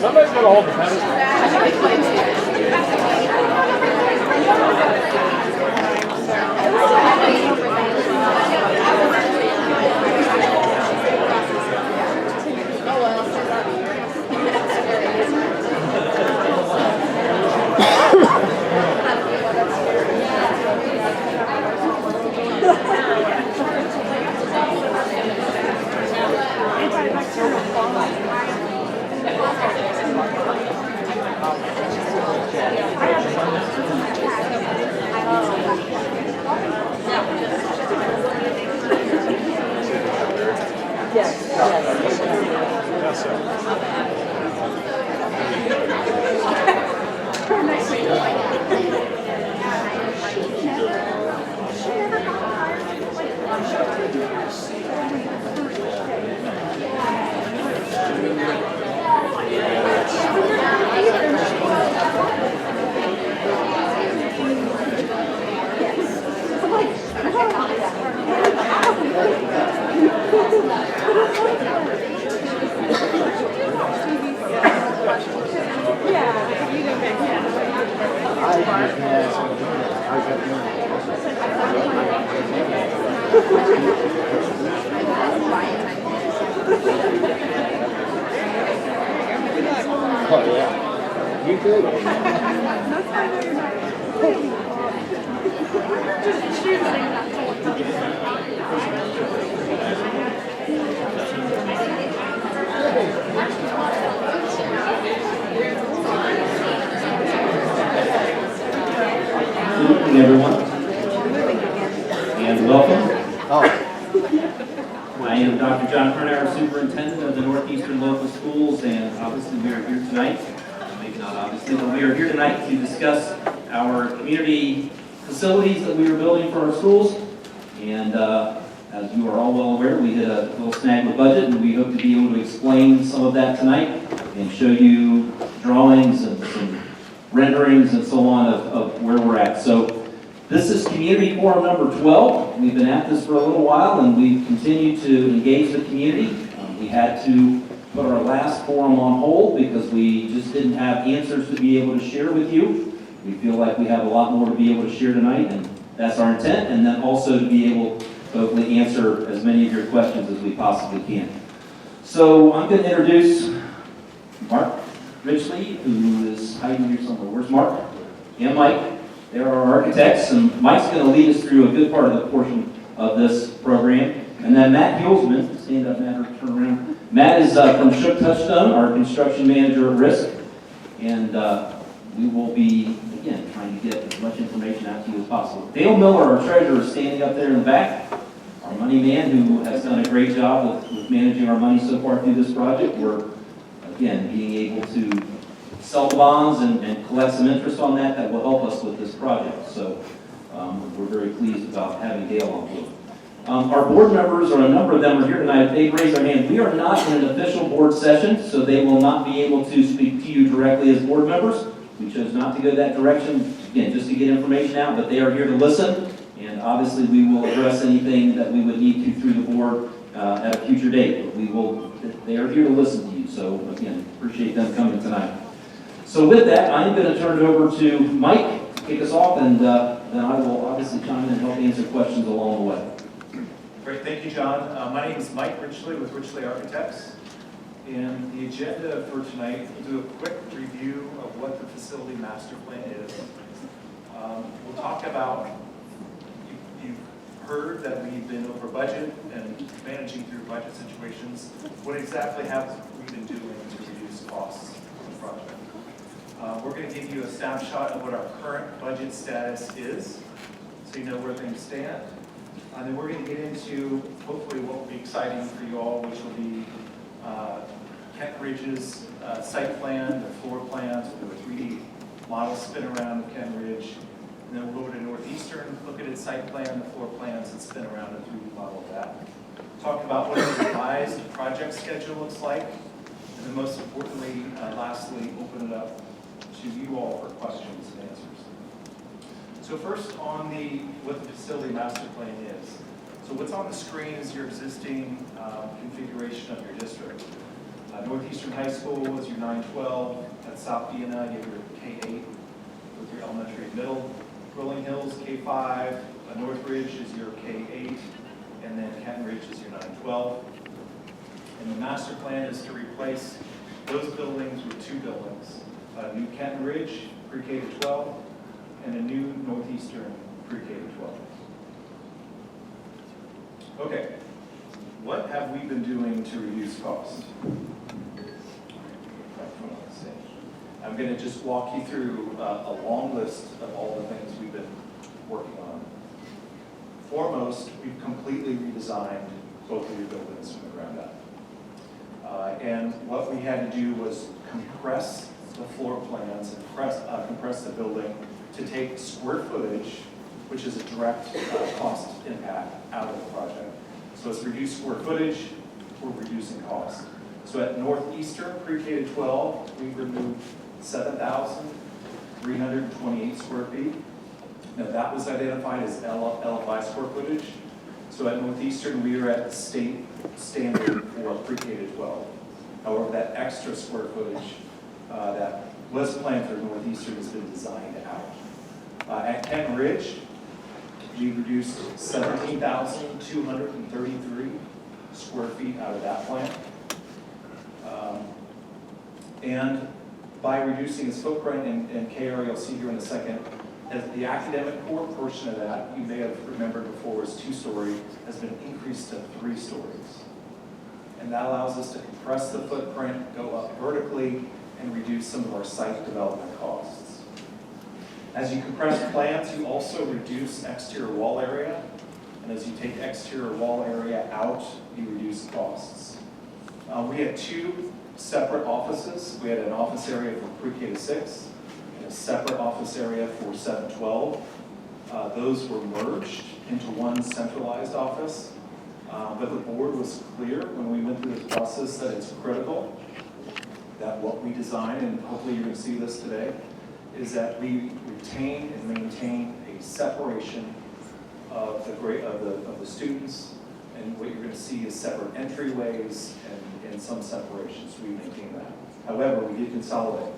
Somebody's got to hold the pedestal. Oh, yeah. You good? Good evening, everyone, and welcome. Oh, I am Dr. John Fernauer, Superintendent of the Northeastern Local Schools, and obviously we are here tonight, maybe not obviously, but we are here tonight to discuss our community facilities that we are building for our schools. And as you are all well aware, we hit a little snag with budget, and we hope to be able to explain some of that tonight and show you drawings and some renderings and so on of where we're at. So this is Community Forum number 12. We've been at this for a little while, and we've continued to engage the community. We had to put our last forum on hold because we just didn't have answers to be able to share with you. We feel like we have a lot more to be able to share tonight, and that's our intent, and then also to be able to hopefully answer as many of your questions as we possibly can. So I'm going to introduce Mark Richley, who is hiding here somewhere. Where's Mark? And Mike. They're our architects, and Mike's going to lead us through a good part of the portion of this program. And then Matt Hulsman, stand up, Matt, or turn around. Matt is from Shook Touchstone, our construction manager at risk. And we will be, again, trying to get as much information out to you as possible. Dale Miller, our treasurer, is standing up there in the back. Our money man, who has done a great job with managing our money so far through this project. We're, again, being able to sell bonds and collect some interest on that will help us with this project. So we're very pleased about having Dale on board. Our board members, or a number of them are here tonight. If they raise their hand, we are not in an official board session, so they will not be able to speak to you directly as board members. We chose not to go that direction, again, just to get information out, but they are here to listen, and obviously we will address anything that we would need to through the board at a future date. But they are here to listen to you, so again, appreciate them coming tonight. So with that, I'm going to turn it over to Mike to kick us off, and then I will obviously chime in and help answer questions along the way. Great, thank you, John. My name is Mike Richley with Richley Architects. And the agenda for tonight, we'll do a quick review of what the facility master plan is. We'll talk about, you've heard that we've been over budget and managing through budget situations. What exactly have we been doing to reduce costs for the project? We're going to give you a snapshot of what our current budget status is, so you know where things stand. And then we're going to get into, hopefully, what will be exciting for you all, which will be Kenton Ridge's site plan, the floor plans, with a 3D model spin around of Kenton Ridge. And then we'll go to Northeastern, look at its site plan, the floor plans, and spin around a 3D model of that. Talk about what a revised project schedule looks like. And then most importantly, lastly, open it up to you all for questions and answers. So first on what the facility master plan is. So what's on the screen is your existing configuration of your district. Northeastern High School is your 912. At South Vienna, you have your K8 with your elementary and middle. Rolling Hills, K5. Northridge is your K8. And then Kenton Ridge is your 912. And the master plan is to replace those buildings with two buildings. A new Kenton Ridge, pre-K to 12, and a new Northeastern pre-K to 12. Okay, what have we been doing to reduce cost? I'm going to just walk you through a long list of all the things we've been working on. Foremost, we've completely redesigned both of your buildings from the ground up. And what we had to do was compress the floor plans and compress the building to take square footage, which is a direct cost impact, out of the project. So it's reduced square footage, we're reducing cost. So at Northeastern pre-K to 12, we removed 7,328 square feet. Now that was identified as LFI square footage. So at Northeastern, we are at the state standard for pre-K to 12. However, that extra square footage that was planned for Northeastern has been designed out. At Kenton Ridge, we reduced 17,233 square feet out of that plan. And by reducing its footprint, and KR you'll see here in a second, as the academic core portion of that, you may have remembered before, was 2-story, has been increased to 3 stories. And that allows us to compress the footprint, go up vertically, and reduce some of our site development costs. As you compress plans, you also reduce exterior wall area. And as you take exterior wall area out, you reduce costs. We had 2 separate offices. We had an office area for pre-K to 6, and a separate office area for 7-12. Those were merged into one centralized office. But the board was clear when we went through this process that it's critical that what we design, and hopefully you're going to see this today, is that we retain and maintain a separation of the students, and what you're going to see is separate entryways and some separations. We maintain that. However, we did consolidate.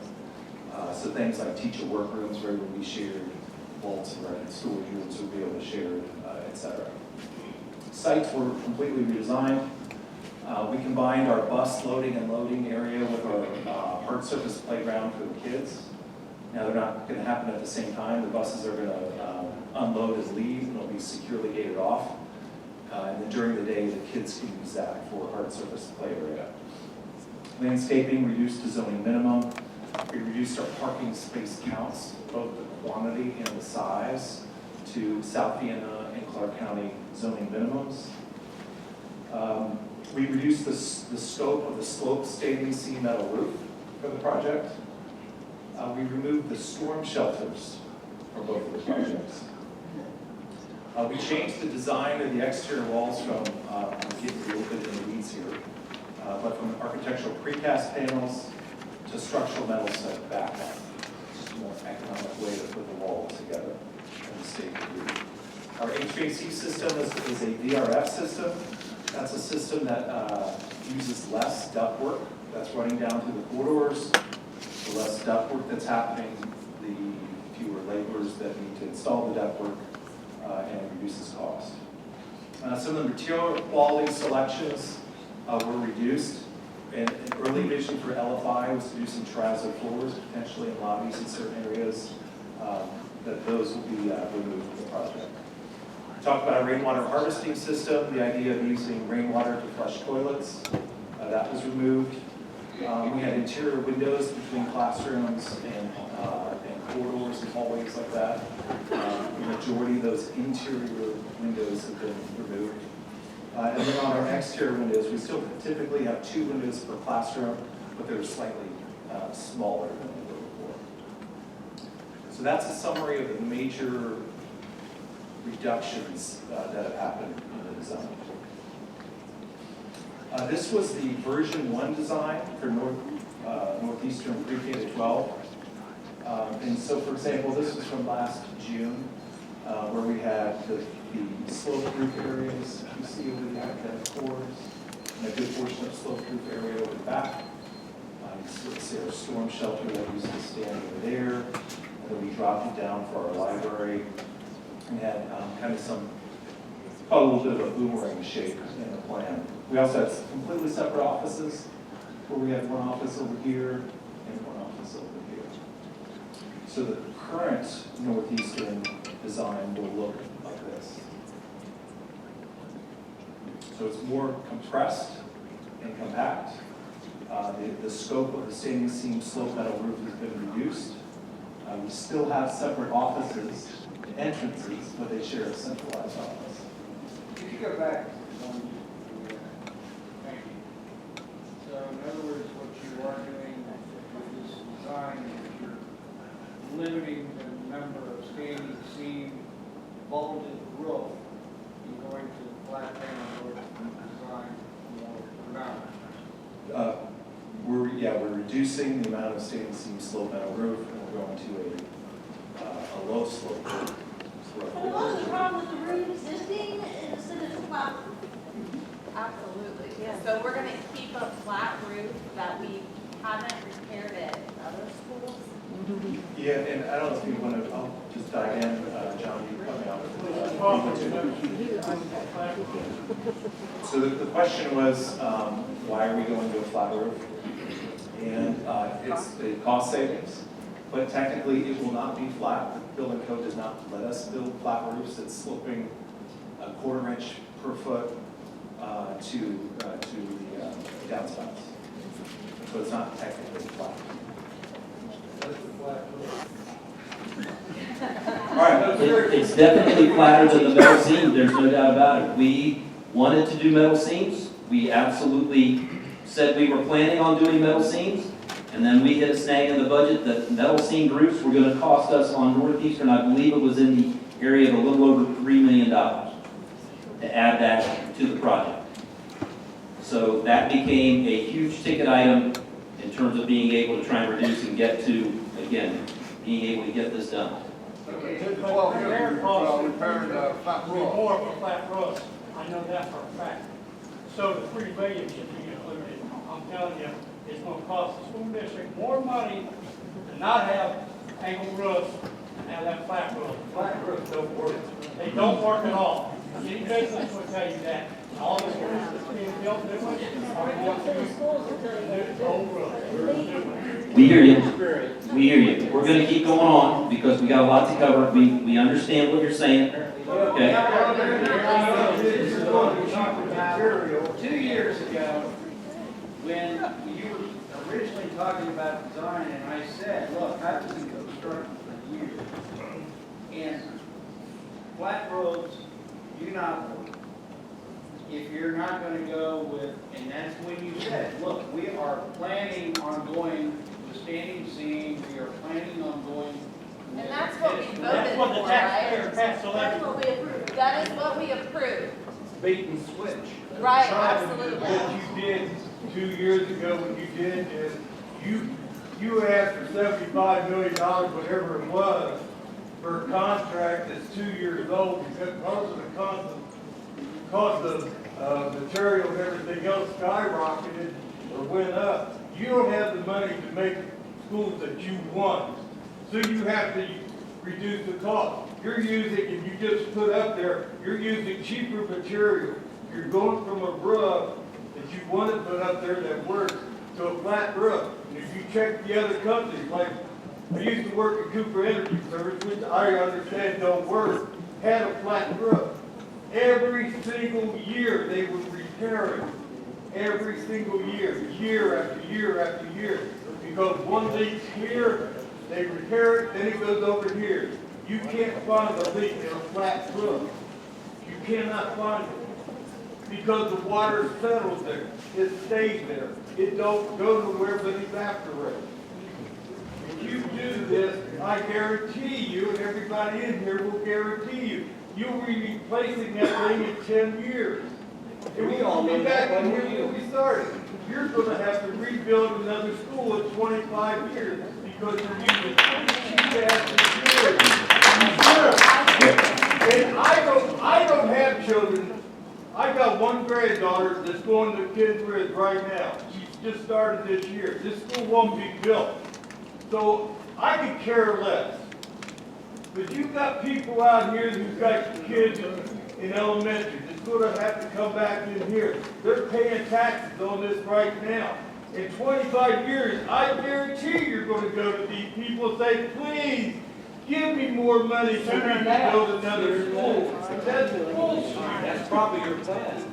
So things like teacher workrooms where would be shared, vaults and storage rooms would be able to share, etc. Sites were completely redesigned. We combined our bus loading and loading area with our hard surface playground for the kids. Now they're not going to happen at the same time. The buses are going to unload and leave, and they'll be securely gated off. And then during the day, the kids can use that for hard surface play area. Landscaping reduced to zoning minimum. We reduced our parking space counts, both the quantity and the size, to South Vienna and Clark County zoning minimums. We reduced the scope of the sloped standing seam metal roof for the project. We removed the storm shelters for both of the projects. We changed the design of the exterior walls from, I'm getting a little bit in the weeds here, but from architectural precast panels to structural metal set back on. Just a more economic way to put the walls together and the state agreed. Our HVAC system is a VRF system. That's a system that uses less ductwork that's running down through the corridors. The less ductwork that's happening, the fewer laborers that need to install the ductwork, and it reduces cost. Some of the material quality selections were reduced. And an early vision for LFI was to do some terrazzo floors, potentially in lobbies in certain areas, that those will be removed from the project. We talked about a rainwater harvesting system, the idea of using rainwater to flush toilets. That was removed. We had interior windows between classrooms and corridors and hallways like that. The majority of those interior windows have been removed. And then on our exterior windows, we still typically have 2 windows per classroom, but they're slightly smaller than they were before. So that's a summary of the major reductions that have happened in the design. This was the version 1 design for Northeastern pre-K to 12. And so, for example, this was from last June, where we had the slope roof areas. You see over the academic cores, and a good portion of slope roof area over the back. You see our storm shelter that used to stand over there. And then we dropped it down for our library. We had kind of some, a little bit of a boomerang shape in the plan. We also had completely separate offices, where we had one office over here and one office over here. So the current Northeastern design will look like this. So it's more compressed and compact. The scope of the standing seam slope metal roof has been reduced. We still have separate offices and entrances, but they share a centralized office. If you go back on thank you. So in other words, what you are doing with this design is you're limiting the number of standing seam vaulted roof and going to the flat panel roof design more predominant. We're reducing the amount of standing seam slope metal roof, and we're going to a low slope roof. Well, what's the problem with the roof existing instead of flat? Absolutely. So we're gonna keep a flat roof that we haven't repaired at other schools. Yeah, and I don't know if you want to, I'll just dive in, John, you come out. So the question was, why are we going to a flat roof? And it's the cost savings, but technically it will not be flat. The building code does not let us build flat roofs. It's sloping a 1/4 inch per foot to the downspouts. So it's not technically flat. All right. It's definitely flatter than the metal seam, there's no doubt about it. We wanted to do metal seams. We absolutely said we were planning on doing metal seams. And then we hit a snag in the budget that metal seamed roofs were going to cost us on Northeastern, I believe it was in the area of a little over $3 million to add that to the project. So that became a huge ticket item in terms of being able to try and reduce and get to, again, being able to get this done. Well, their cost is more of a flat roof. I know that for a fact. So the $3 million should be included. I'm telling you, it's going to cost the school district more money to not have angled roofs and have that flat roof. Flat roofs don't work. They don't work at all. Any business will tell you that. All the schools that's being built new ones are going to old roofs. We hear you. We hear you. We're going to keep going on because we got a lot to cover. We understand what you're saying. Okay. 2 years ago, when you were originally talking about design, and I said, look, I've been in construction for years, and flat roads do not work. If you're not going to go with, and that's when you said, look, we are planning on going to standing seam, we are planning on going. And that's what we voted That's what the for, taxpayer right? passed the That's levy. what we approved. That is what we approved. Bait and switch. Right, What absolutely. you did 2 years ago, what you did is you asked for $75 million, whatever it was, for a contract that's 2 years old because of the cost of material and everything else skyrocketed or went up. You don't have the money to make schools that you want, so you have to reduce the cost. You're using, if you just put up there, you're using cheaper material. You're going from a roof that you want to put up there that works to a flat roof. And if you check the other companies, like I used to work at Cooper Energy Service, which I understand don't work, had a flat roof. Every single year they would repair it. Every single year, year after year after year. Because one leaks here, they repair it, then it goes over here. You can't find a leak in a flat roof. You cannot find it. Because the water settles there. It stays there. It don't go nowhere but evaporates. If you do this, I guarantee you, and everybody in here will guarantee you, you'll be replacing that thing in 10 years. And we all be back in here where we started. You're gonna have to rebuild another school in 25 years because you're using cheap-ass materials. And I don't have children. I got one granddaughter that's going to Kenton Ridge right now. She's just started this year. This school won't be built. So I could care less. But you've got people out here who've got kids in elementary that's going to have to come back in here. They're paying taxes on this right now. In 25 years, I guarantee you're going to go to these people and say, please, give me more money so we can build another school. That's bullshit. That's probably your plan.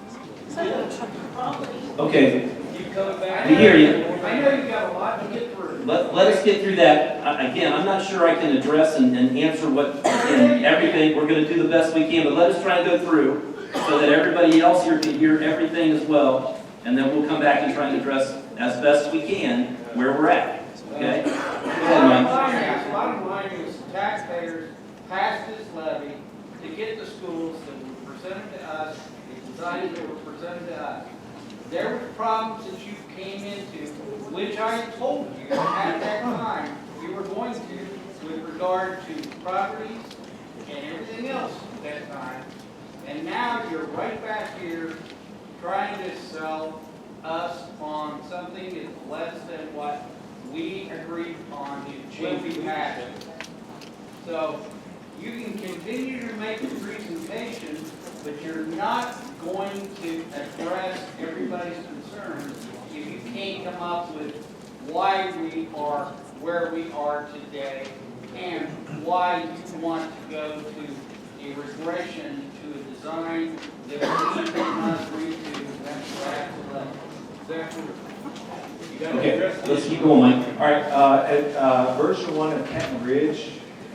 Okay, You come back. we hear you. I know you've got a lot to get through. Let us get through that. Again, I'm not sure I can address and answer everything. We're going to do the best we can, but let us try and go through so that everybody else here can hear everything as well. And then we'll come back and try and address as best we can where we're at. Okay? Go ahead, Mike. Bottom line is taxpayers passed this levy to get the schools that were presented to us, the designs that were presented to us. There were problems that you came into, which I told you at that time you were going to with regard to properties and everything else at that time. And now you're right back here trying to sell us on something that's less than what we agreed on when we passed it. So you can continue to make the presentation, but you're not going to address everybody's concerns if you can't come up with why we are where we are today and why you want to go to a regression to a design that we cannot agree to. Okay, let's keep going, Mike. All right, version 1 of Kenton Ridge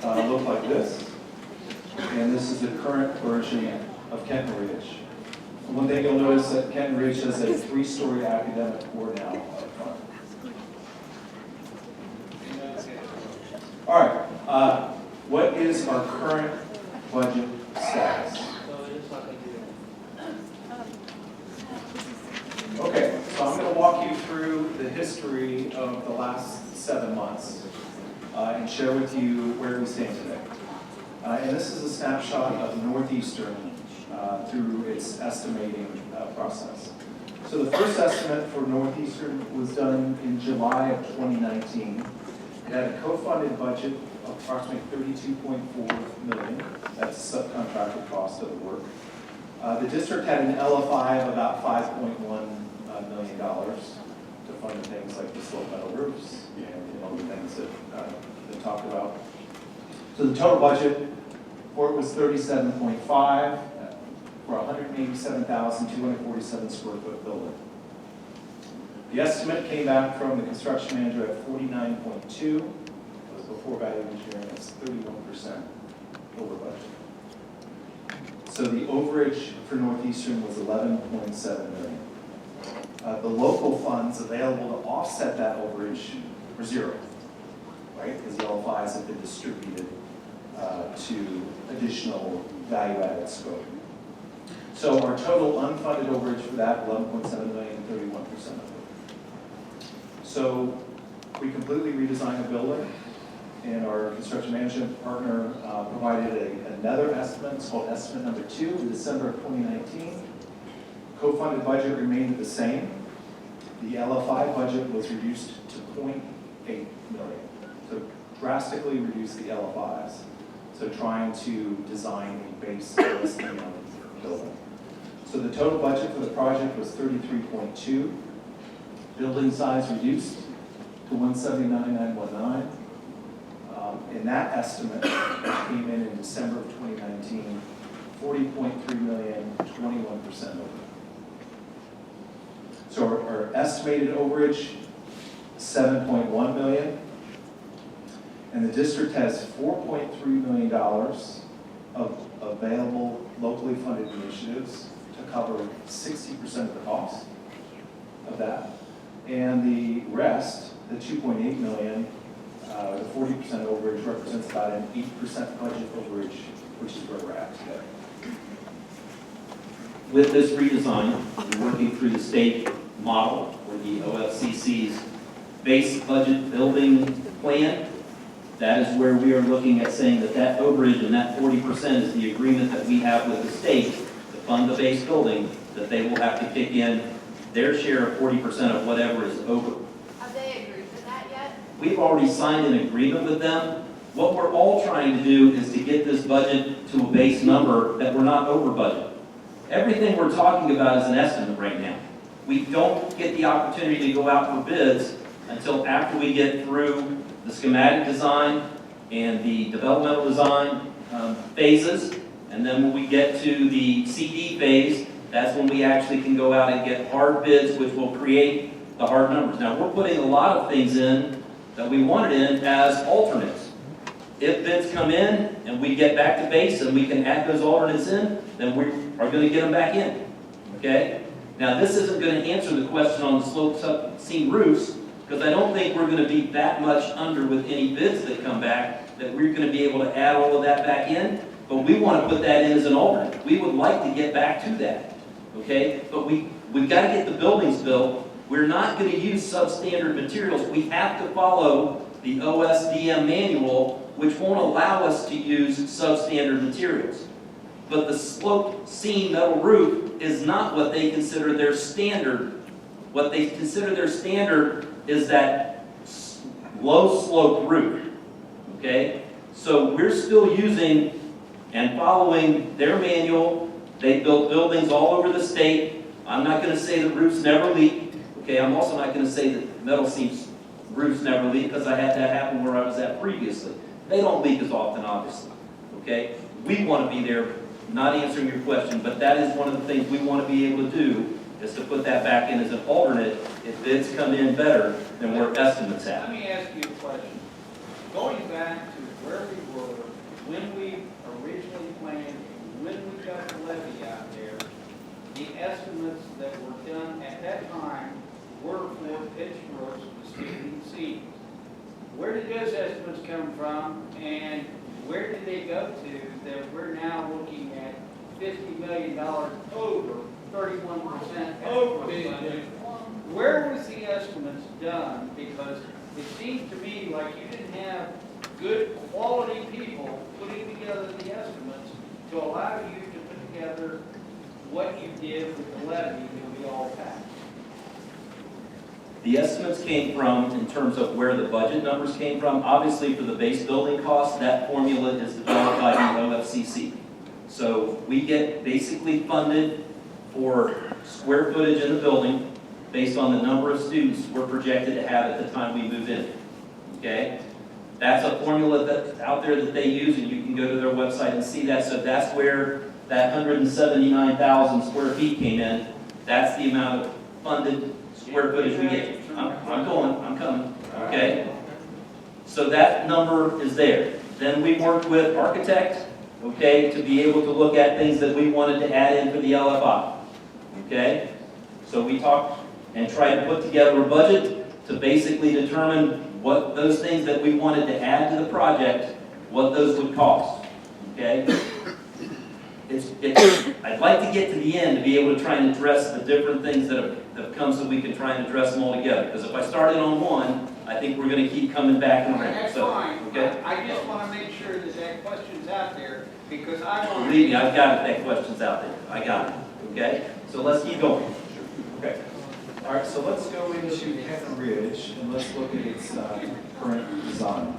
looked like this. And this is the current version of Kenton Ridge. One thing you'll notice that Kenton Ridge has a 3-story academic core now up front. All right, what is our current budget status? Okay, so I'm going to walk you through the history of the last 7 months and share with you where we stand today. And this is a snapshot of Northeastern through its estimating process. So the first estimate for Northeastern was done in July of 2019. It had a co-funded budget of approximately $32.4 million. That's the subcontracted cost of the work. The district had an LFI of about $5.1 million to fund things like the slope metal roofs and all the things that they talked about. So the total budget for it was $37.5 for 187,247 square foot building. The estimate came back from the construction manager at 49.2. It was before value engineering. It's 31% over budget. So the overage for Northeastern was $11.7 million. The local funds available to offset that overage were zero, right? Because the LFIs have been distributed to additional value-added scope. So our total unfunded overage for that, $11.7 million, 31% of it. So we completely redesigned the building, and our construction management partner provided another estimate. It's called estimate number 2 in December of 2019. Co-funded budget remained the same. The LFI budget was reduced to $0.8 million. So drastically reduced the LFIs. So trying to design a base listing of building. So the total budget for the project was $33.2. Building size reduced to 179,919. In that estimate, which came in December of 2019, $40.3 million, 21% over. So our estimated overage, $7.1 million. And the district has $4.3 million of available locally funded initiatives to cover 60% of the cost of that. And the rest, the $2.8 million, The 40% overage represents about an 8% budget overage, which is where we're at today. With this redesign, we're working through the state model, or the OFCC's base budget building plan. That is where we are looking at saying that that overage and that 40% is the agreement that we have with the state to fund the base building, that they will have to kick in their share of 40% of whatever is over. Have they agreed to that yet? We've already signed an agreement with them. What we're all trying to do is to get this budget to a base number that we're not over budget. Everything we're talking about is an estimate right now. We don't get the opportunity to go out for bids until after we get through the schematic design and the developmental design phases. And then when we get to the CD phase, that's when we actually can go out and get hard bids, which will create the hard numbers. Now, we're putting a lot of things in that we wanted in as alternates. If bids come in and we get back to base and we can add those alternates in, then we are going to get them back in, okay? Now, this isn't going to answer the question on the slope seam roofs, because I don't think we're going to be that much under with any bids that come back that we're going to be able to add all of that back in, but we want to put that in as an alternate. We would like to get back to that, okay? But we've got to get the buildings built. We're not going to use substandard materials. We have to follow the OSDM manual, which won't allow us to use substandard materials. But the sloped seam metal roof is not what they consider their standard. What they consider their standard is that low slope roof, okay? So we're still using and following their manual. They built buildings all over the state. I'm not going to say the roofs never leak, okay? I'm also not going to say that metal seams roofs never leak, because I had that happen where I was at previously. They don't leak as often, obviously, okay? We want to be there, not answering your question, but that is one of the things we want to be able to do, is to put that back in as an alternate if bids come in better than where estimates Let at. me ask you a question. Going back to where we were, when we originally planned, when we got the levy out there, the estimates that were done at that time were for pitch roofs with standing seams. Where did those estimates come from, and where did they go to that we're now looking at $50 million over, 31% over budget? Where was the estimates done? Because it seems to me like you didn't have good quality people putting together the estimates to allow you to put together what you did with the levy that we all passed. The estimates came from, in terms of where the budget numbers came from, obviously for the base building cost, that formula is developed by the OFCC. So we get basically funded for square footage in the building based on the number of students we're projected to have at the time we move in, okay? That's a formula that's out there that they use, and you can go to their website and see that. So that's where that 179,000 square feet came in. That's the amount of funded square footage we get. I'm coming, okay? So that number is there. Then we worked with architects, okay, to be able to look at things that we wanted to add in for the LFI, okay? So we talked and tried to put together a budget to basically determine what those things that we wanted to add to the project, what those would cost, okay? I'd like to get to the end to be able to try and address the different things that have come so we can try and address them all together. Because if I started on one, I think we're going to keep coming back and around. That's So, fine. okay? I just want to make sure that that question's out there, because I want to... Believe me, I've got that question's out there. I got it, okay? So let's keep going. Okay. All right, so let's go into Kenton Ridge and let's look at its current design.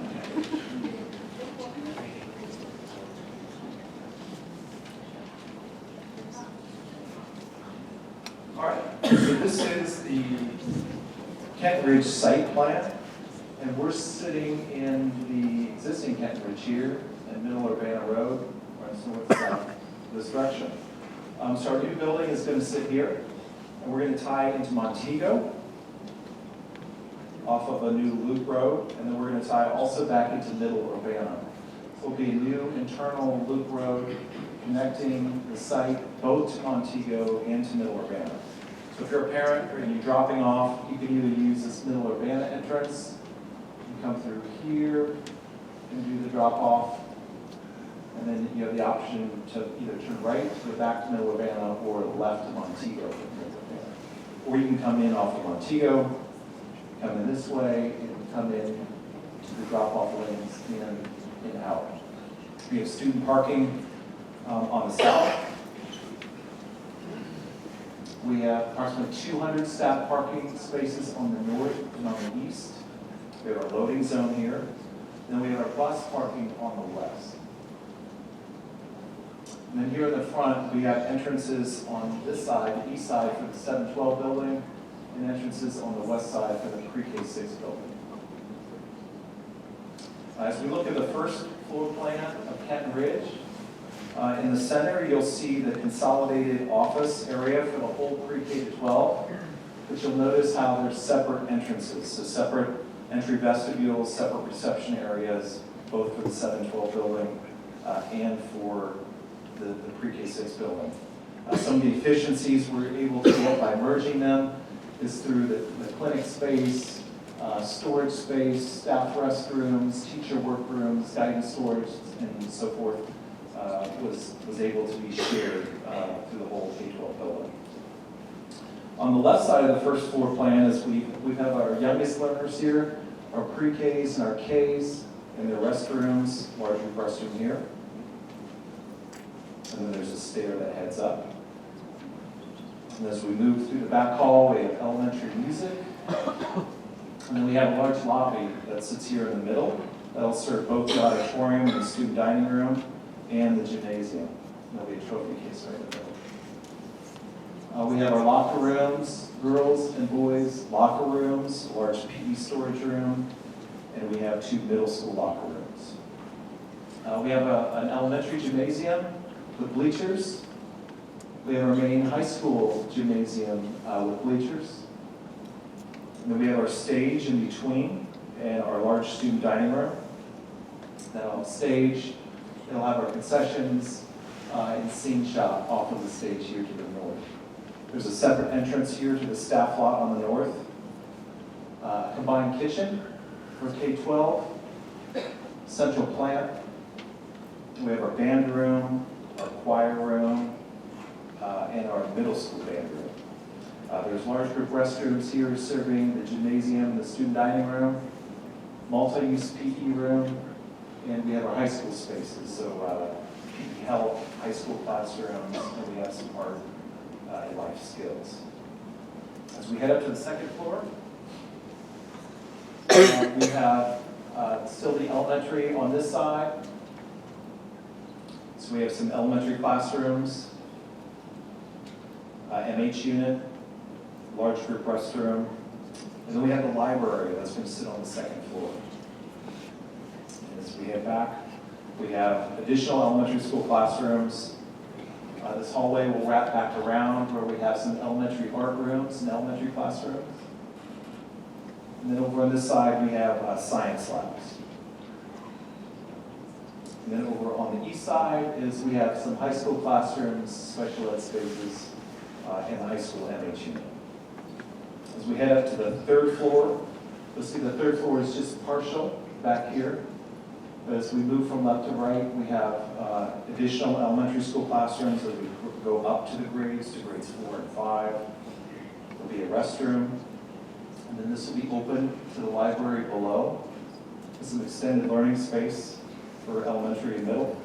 All right, so this is the Kenton Ridge site plan, and we're sitting in the existing Kenton Ridge here in Middle Urbana Road, runs north-south this direction. So our new building is going to sit here, and we're going to tie it into Montego off of a new loop road, and then we're going to tie also back into Middle Urbana. So it'll be a new internal loop road connecting the site both to Montego and to Middle Urbana. So if you're a parent and you're dropping off, you can either use this Middle Urbana entrance, You come through here and do the drop off. And then you have the option to either turn right to go back to Middle Urbana or left to Montego. Or you can come in off of Montego, come in this way, and come in to the drop-off lanes in and out. We have student parking on the south. We have approximately 200 staff parking spaces on the north and on the east. We have our loading zone here. Then we have our bus parking on the west. And then here in the front, we have entrances on this side, the east side for the 712 building, and entrances on the west side for the pre-K6 building. As we look at the first floor plan of Kenton Ridge, in the center, you'll see the consolidated office area for the whole pre-K-12, but you'll notice how there's separate entrances, so separate entry vestibules, separate reception areas, both for the 712 building and for the pre-K6 building. Some of the efficiencies we're able to get by merging them is through the clinic space, storage space, staff restrooms, teacher workrooms, guidance storage, and so forth, was able to be shared through the whole K-12 building. On the left side of the first floor plan is we have our youngest learners here, our pre-Ks and our Ks, and their restrooms, large group restroom here. And then there's a stair that heads up. And as we move through the back hall, we have elementary music. And then we have a large lobby that sits here in the middle. That'll serve both the auditorium and the student dining room and the gymnasium. There'll be a trophy case right in the middle. We have our locker rooms, girls and boys locker rooms, a large PE storage room, and we have 2 middle school locker rooms. We have an elementary gymnasium with bleachers. We have our main high school gymnasium with bleachers. And then we have our stage in between and our large student dining room. Then on stage, it'll have our concessions and scene shop off of the stage here to the north. There's a separate entrance here to the staff lot on the north. A combined kitchen for K-12, central plant. We have our band room, our choir room, and our middle school band room. There's large group restrooms here serving the gymnasium, the student dining room, multi-use PE room, and we have our high school spaces. So PE health, high school classrooms, and we have some art and life skills. As we head up to the second floor, we have still the elementary on this side. So we have some elementary classrooms, MH unit, large group restroom, and then we have the library that's going to sit on the second floor. And as we head back, we have additional elementary school classrooms. This hallway will wrap back around where we have some elementary art rooms and elementary classrooms. And then over on this side, we have science labs. And then over on the east side is we have some high school classrooms, special ed spaces, and the high school MH unit. As we head up to the third floor, you'll see the third floor is just partial back here. But as we move from left to right, we have additional elementary school classrooms that we go up to the grades, to grades 4 and 5. There'll be a restroom. And then this will be open to the library below. This is an extended learning space for elementary and middle.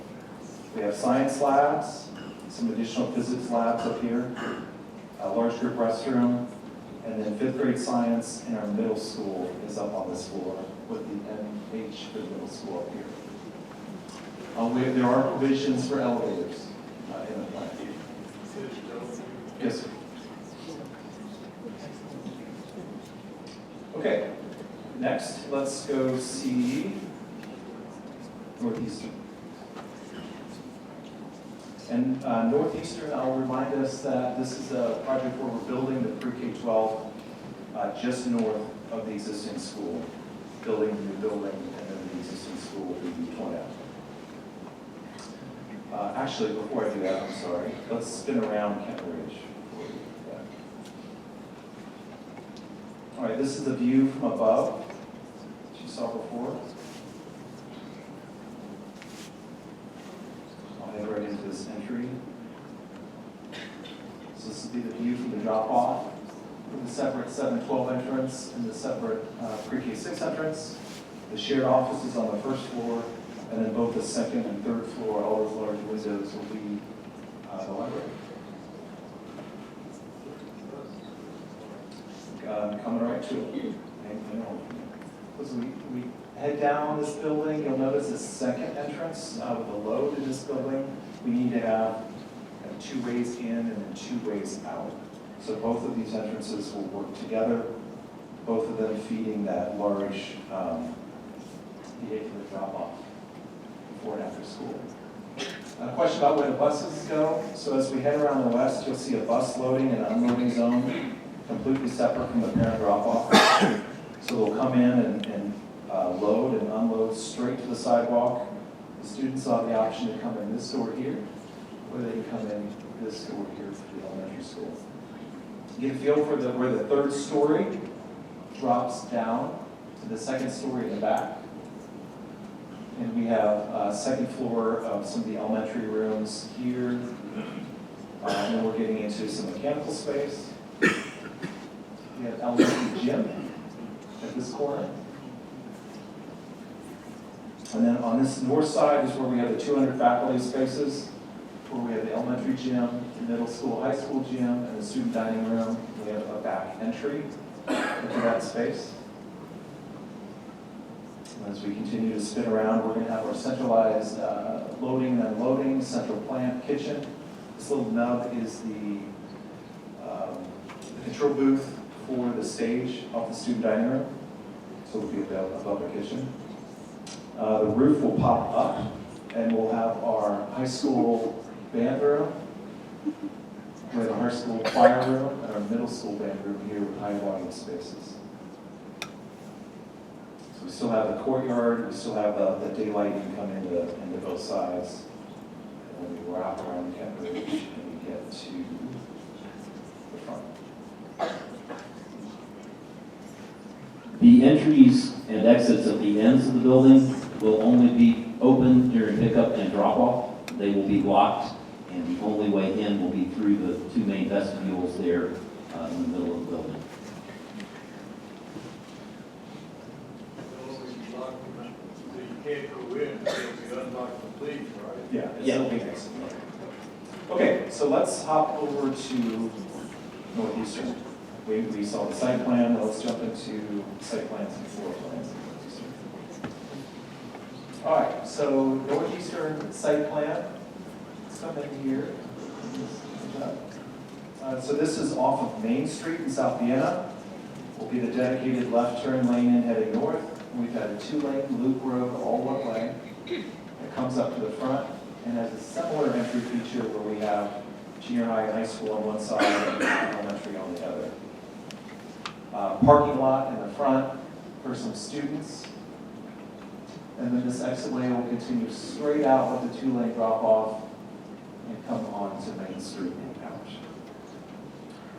We have science labs, some additional physics labs up here, a large group restroom, and then 5th grade science in our middle school is up on this floor with the MH for the middle school up here. There are provisions for elevators in the plan. Yes, sir. Okay, next let's go see Northeastern. And Northeastern, I'll remind us that this is a project where we're building the pre-K-12 just north of the existing school, building a new building, and then the existing school will be torn out. Actually, before I do that, I'm sorry, let's spin around Kenton Ridge. All right, this is the view from above. You saw before. I'll head right into this entry. So this will be the view from the drop-off, with the separate 7-12 entrance and the separate pre-K 6 entrance. The shared offices on the first floor, and then both the second and third floor, all those large windows will be the library. Coming right to it. As we head down this building, you'll notice a second entrance with a load in this building. We need to have 2 ways in and then 2 ways out. So both of these entrances will work together, both of them feeding that large vehicular drop-off before and after school. A question about where the buses go. So as we head around the west, you'll see a bus loading and unloading zone, completely separate from the parent drop-off. So they'll come in and load and unload straight to the sidewalk. The students will have the option to come in this door here, or they can come in this door here for the elementary school. Get a feel for where the third story drops down to the second story in the back. And we have second floor of some of the elementary rooms here. And then we're getting into some mechanical space. We have elementary gym at this corner. And then on this north side is where we have the 200 faculty spaces, where we have the elementary gym, the middle school, high school gym, and the student dining room. We have a back entry into that space. And as we continue to spin around, we're going to have our centralized loading and unloading, central plant, kitchen. This little nub is the control booth for the stage off the student dining room. So it'll be above the kitchen. The roof will pop up, and we'll have our high school band room, we have a high school choir room, and our middle school band room here with high volume spaces. So we still have the courtyard, we still have the daylight you can come into both sides. And then we wrap around the Kenton Ridge and we get to the front. The entries and exits at the ends of the building will only be open during pickup and drop-off. They will be locked, and the only way in will be through the 2 main vestibules there in the middle of the building. So you can't go in, because you unlock the police, right? Yeah, it'll be next. Okay, so let's hop over to Northeastern. We saw the site plan, let's jump into site plans and floor plans. All right, so Northeastern site plan, let's come in here. So this is off of Main Street in South Vienna. Will be the dedicated left turn lane in heading north. We've got a 2-lane loop road all one way. It comes up to the front and has a similar entry feature where we have junior high and high school on one side and elementary on the other. Parking lot in the front for some students. And then this exit lane will continue straight out with the 2-lane drop off and come on to Main Street and out.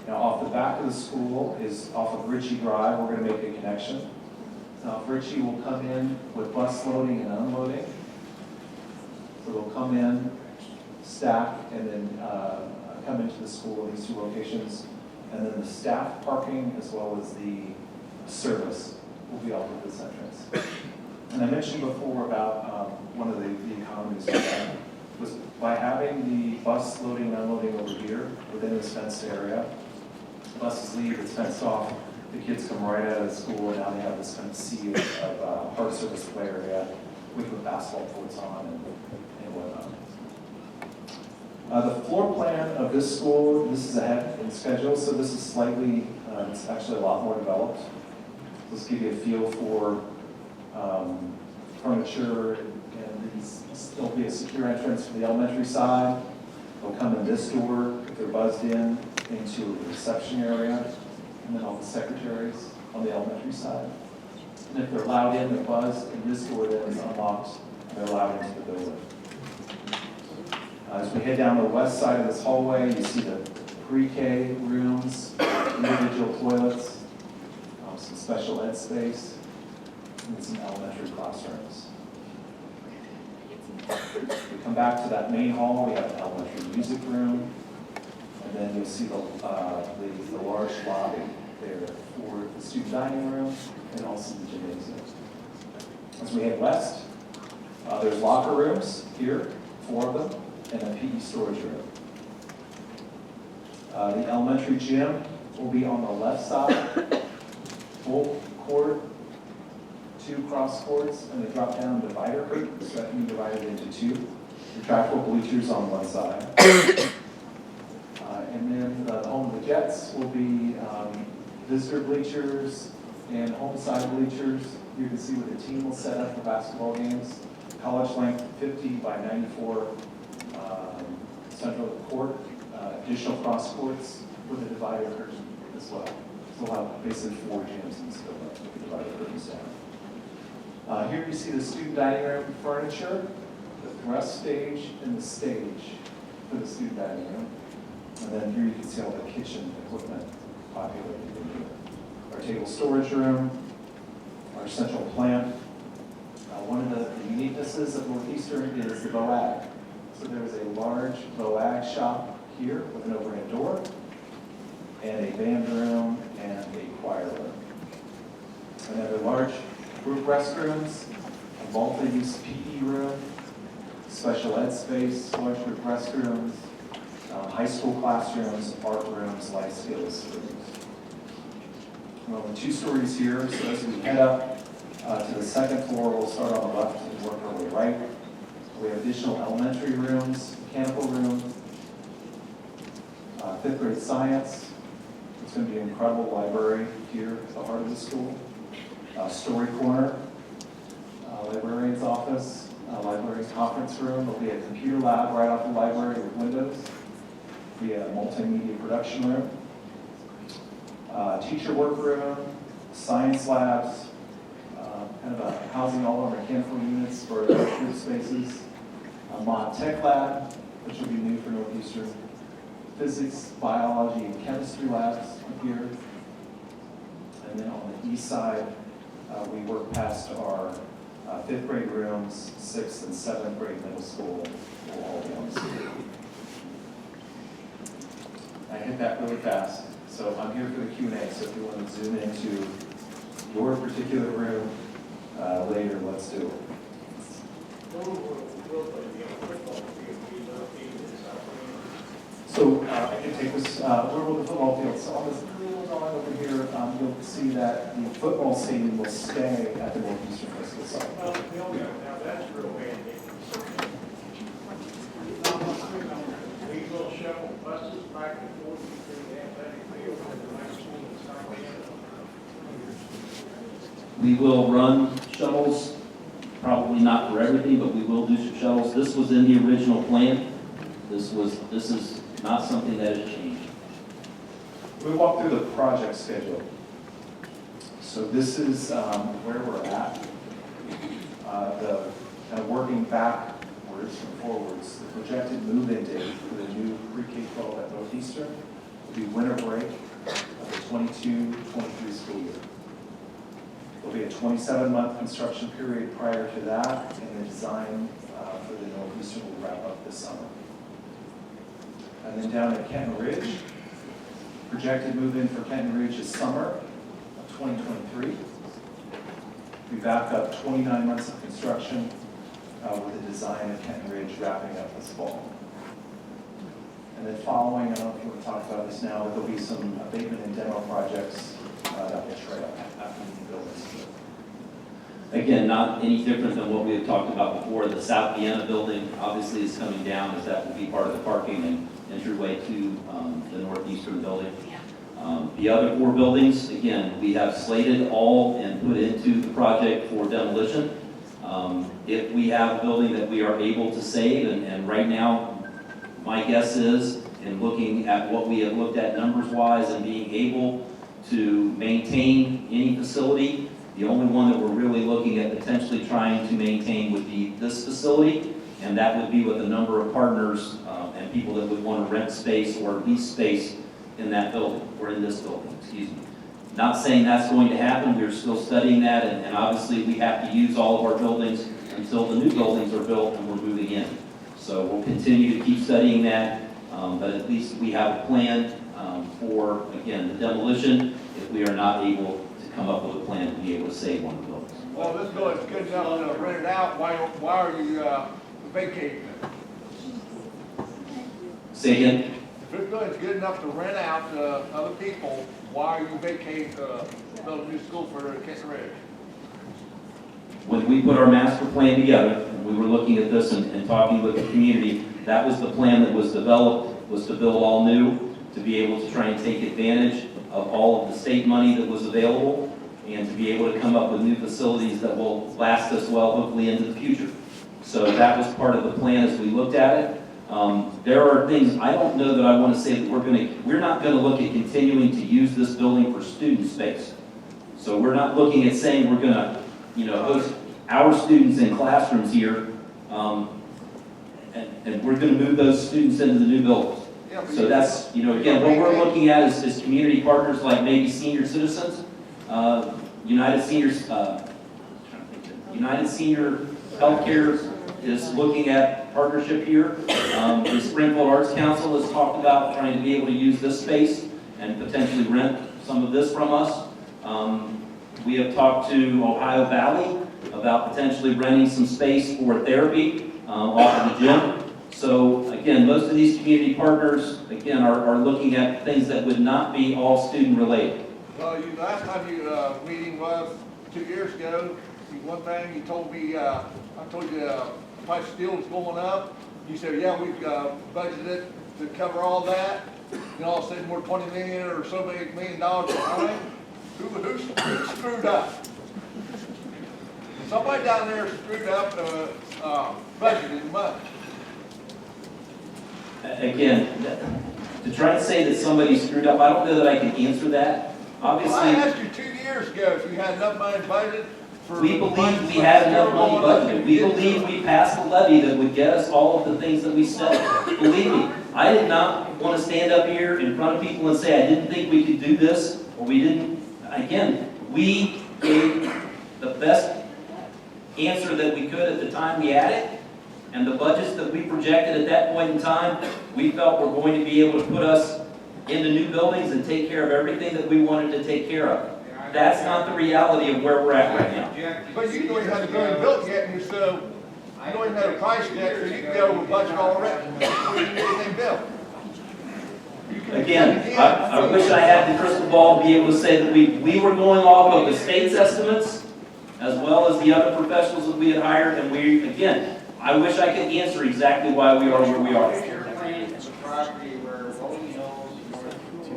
Now off the back of the school is off of Ritchie Drive. We're going to make a connection. Now Ritchie will come in with bus loading and unloading. So they'll come in, stack, and then come into the school in these 2 locations. And then the staff parking as well as the service will be off of this entrance. And I mentioned before about one of the economies of that was by having the bus loading and unloading over here within this fenced area. Buses leave, it's fenced off. The kids come right out of the school, and now they have this kind of sea of hard surface play area. We put basketball courts on and whatnot. The floor plan of this school, this is ahead in schedule, so this is slightly, it's actually a lot more developed. Let's give you a feel for furniture, and there'll be a secure entrance for the elementary side. They'll come in this door if they're buzzed in into the reception area, and then all the secretaries on the elementary side. And if they're allowed in, they're buzzed, and this door then is unlocked, and they're allowed into the building. As we head down the west side of this hallway, you see the pre-K rooms, individual toilets, some special ed space. and some elementary classrooms. We come back to that main hall, we have an elementary music room, and then you'll see the large lobby there for the student dining room and also the gymnasium. As we head west, there's locker rooms here, 4 of them, and a PE storage room. The elementary gym will be on the left side, full court, 2 cross courts, and a drop-down divider curtain, so that can be divided into 2. Retractable bleachers on one side. And then the home of the Jets will be visitor bleachers and home side bleachers. You can see where the team will set up for basketball games. College length 50 by 94 central court, additional cross courts with a divider curtain as well. So we'll have basically 4 gyms in this building with the divider curtains down. Here you see the student dining room furniture, the thrust stage, and the stage for the student dining room. And then here you can see all the kitchen equipment populated in here. Our table storage room, our central plant. One of the uniquenesses of Northeastern is the BOAG. So there's a large BOAG shop here with an overhead door, and a band room, and a choir room. And then the large group restrooms, a multi-use PE room, special ed space, large group restrooms, high school classrooms, art rooms, life skills rooms. Well, the 2 stories here, so as we head up to the 2nd floor, we'll start on the left and work our way right. We have additional elementary rooms, mechanical room, 5th grade science. It's going to be an incredible library here at the heart of the school. Story corner, librarian's office, librarian's conference room. There'll be a computer lab right off the library with windows. There'll be a multimedia production room, teacher workroom, science labs, kind of a housing all our mechanical units for group spaces, a mod tech lab, which will be new for Northeastern, physics, biology, and chemistry labs up here. And then on the east side, we work past our 5th grade rooms, 6th and 7th grade middle school will all be on the school. I hit that really fast, so I'm here for the Q&A, so if you want to zoom into your particular room later, let's do it. So I can take this, where will the football field? So on this little drawing over here, you'll see that the football stadium will stay at the Northeastern High School site. Now that's real handy. These little shuttle buses back and forth between the athletic field and the high school and South End. We will run shuttles, probably not for everything, but we will do some shuttles. This was in the original plan. This is not something that has changed. We walk through the project schedule. So this is where we're at. The kind of working backwards and forwards, the projected move-in date for the new pre-K-12 at Northeastern will be winter break of the 22-23 school year. There'll be a 27-month construction period prior to that, and the design for the Northeastern will wrap up this summer. And then down at Kenton Ridge, projected move-in for Kenton Ridge is summer of 2023. We back up 29 months of construction with the design of Kenton Ridge wrapping up this fall. And then following, I don't know if you want to talk about this now, but there'll be some abatement and demo projects that will trail after the buildings. Again, not any different than what we had talked about before. The South Vienna building obviously is coming down, as that will be part of the parking and entryway to the Northeastern building. The other 4 buildings, again, we have slated all and put into the project for demolition. If we have a building that we are able to save, and right now, my guess is, in looking at what we have looked at numbers-wise and being able to maintain any facility, the only one that we're really looking at potentially trying to maintain would be this facility, and that would be with a number of partners and people that would want to rent space or lease space in that building, or in this building, excuse me. Not saying that's going to happen, we're still studying that, and obviously we have to use all of our buildings until the new buildings are built and we're moving in. So we'll continue to keep studying that, but at least we have a plan for, again, the demolition if we are not able to come up with a plan to be able to save one of the buildings. Well, this building's good enough to rent it out, why are you vacating it? Say again? If this building's good enough to rent out to other people, why are you vacating to build a new school for Kenton Ridge? When we put our master plan together, and we were looking at this and talking with the community, that was the plan that was developed, was to build all new, to be able to try and take advantage of all of the state money that was available, and to be able to come up with new facilities that will last us well, hopefully into the future. So that was part of the plan as we looked at it. There are things, I don't know that I want to say that we're not going to look at continuing to use this building for student space. So we're not looking at saying we're going to, host our students in classrooms here, and we're going to move those students into the new buildings. So that's, again, what we're looking at is community partners like maybe senior citizens, United Senior Healthcare is looking at partnership here. The Springfield Arts Council has talked about trying to be able to use this space and potentially rent some of this from us. We have talked to Ohio Valley about potentially renting some space for therapy off of the gym. So again, most of these community partners, again, are looking at things that would not be all student related. Well, last time meeting was 2 years ago. One thing you told me, I told you price of steel was going up. You said, yeah, we've budgeted to cover all that. And all of a sudden we're $20 million or so $8 million behind. Who screwed up? Somebody down there screwed up budgeting money. Again, to try and say that somebody screwed up, I don't know that I can answer that. Obviously, Well, I asked you 2 years ago if you had enough money budgeted for. we believe we had enough money budgeted. We believe we passed a levy that would get us all of the things that we said. Believe me, I did not want to stand up here in front of people and say I didn't think we could do this, or we didn't. Again, we gave the best answer that we could at the time we had it, and the budgets that we projected at that point in time, we felt were going to be able to put us into new buildings and take care of everything that we wanted to take care of. That's not the reality of where we're at right now. But you don't even have the building built yet, and you don't even have a price yet, so you can go over budget already before you get anything built. Again, I wish I had the crystal ball to be able to say that we were going off of the state's estimates as well as the other professionals that we had hired, and again, I wish I could answer exactly why we are where we are. Your plan is a property where Rolling Hills and North schools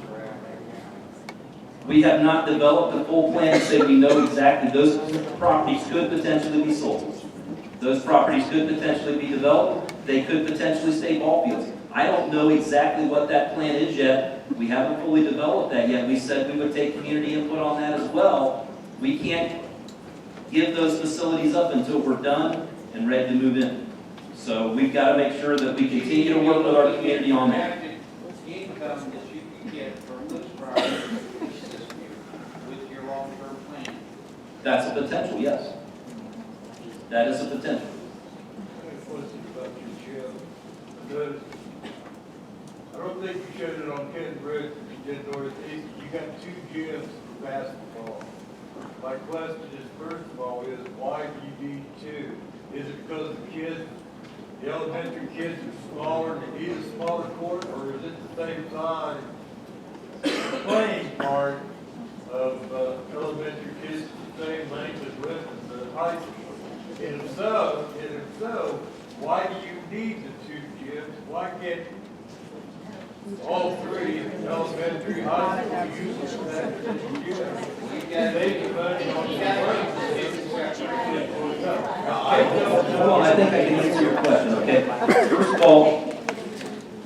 are at right now. We have not developed a full plan to say we know exactly. Those properties could potentially be sold. Those properties could potentially be developed. They could potentially stay ball fields. I don't know exactly what that plan is yet. We haven't fully developed that yet. We said we would take community input on that as well. We can't give those facilities up until we're done and ready to move in. So we've got to make sure that we continue to work with our community on that. Income that you can get from this property with your long-term plan. That's a potential, yes. That is a potential. I have a question about your gym. Because I don't think you showed it on Kenton Ridge, you did Northeast. You got 2 gyms for basketball. My question is, first of all, is why do you need 2? Is it because the elementary kids are smaller and they need a smaller court, or is it the same time the playing part of elementary kids the same length as with the high school? And if so, why do you need the 2 gyms? Why can't all 3 elementary, high school use that gym? Save the money on Well, I think I can answer your question, okay? First of all,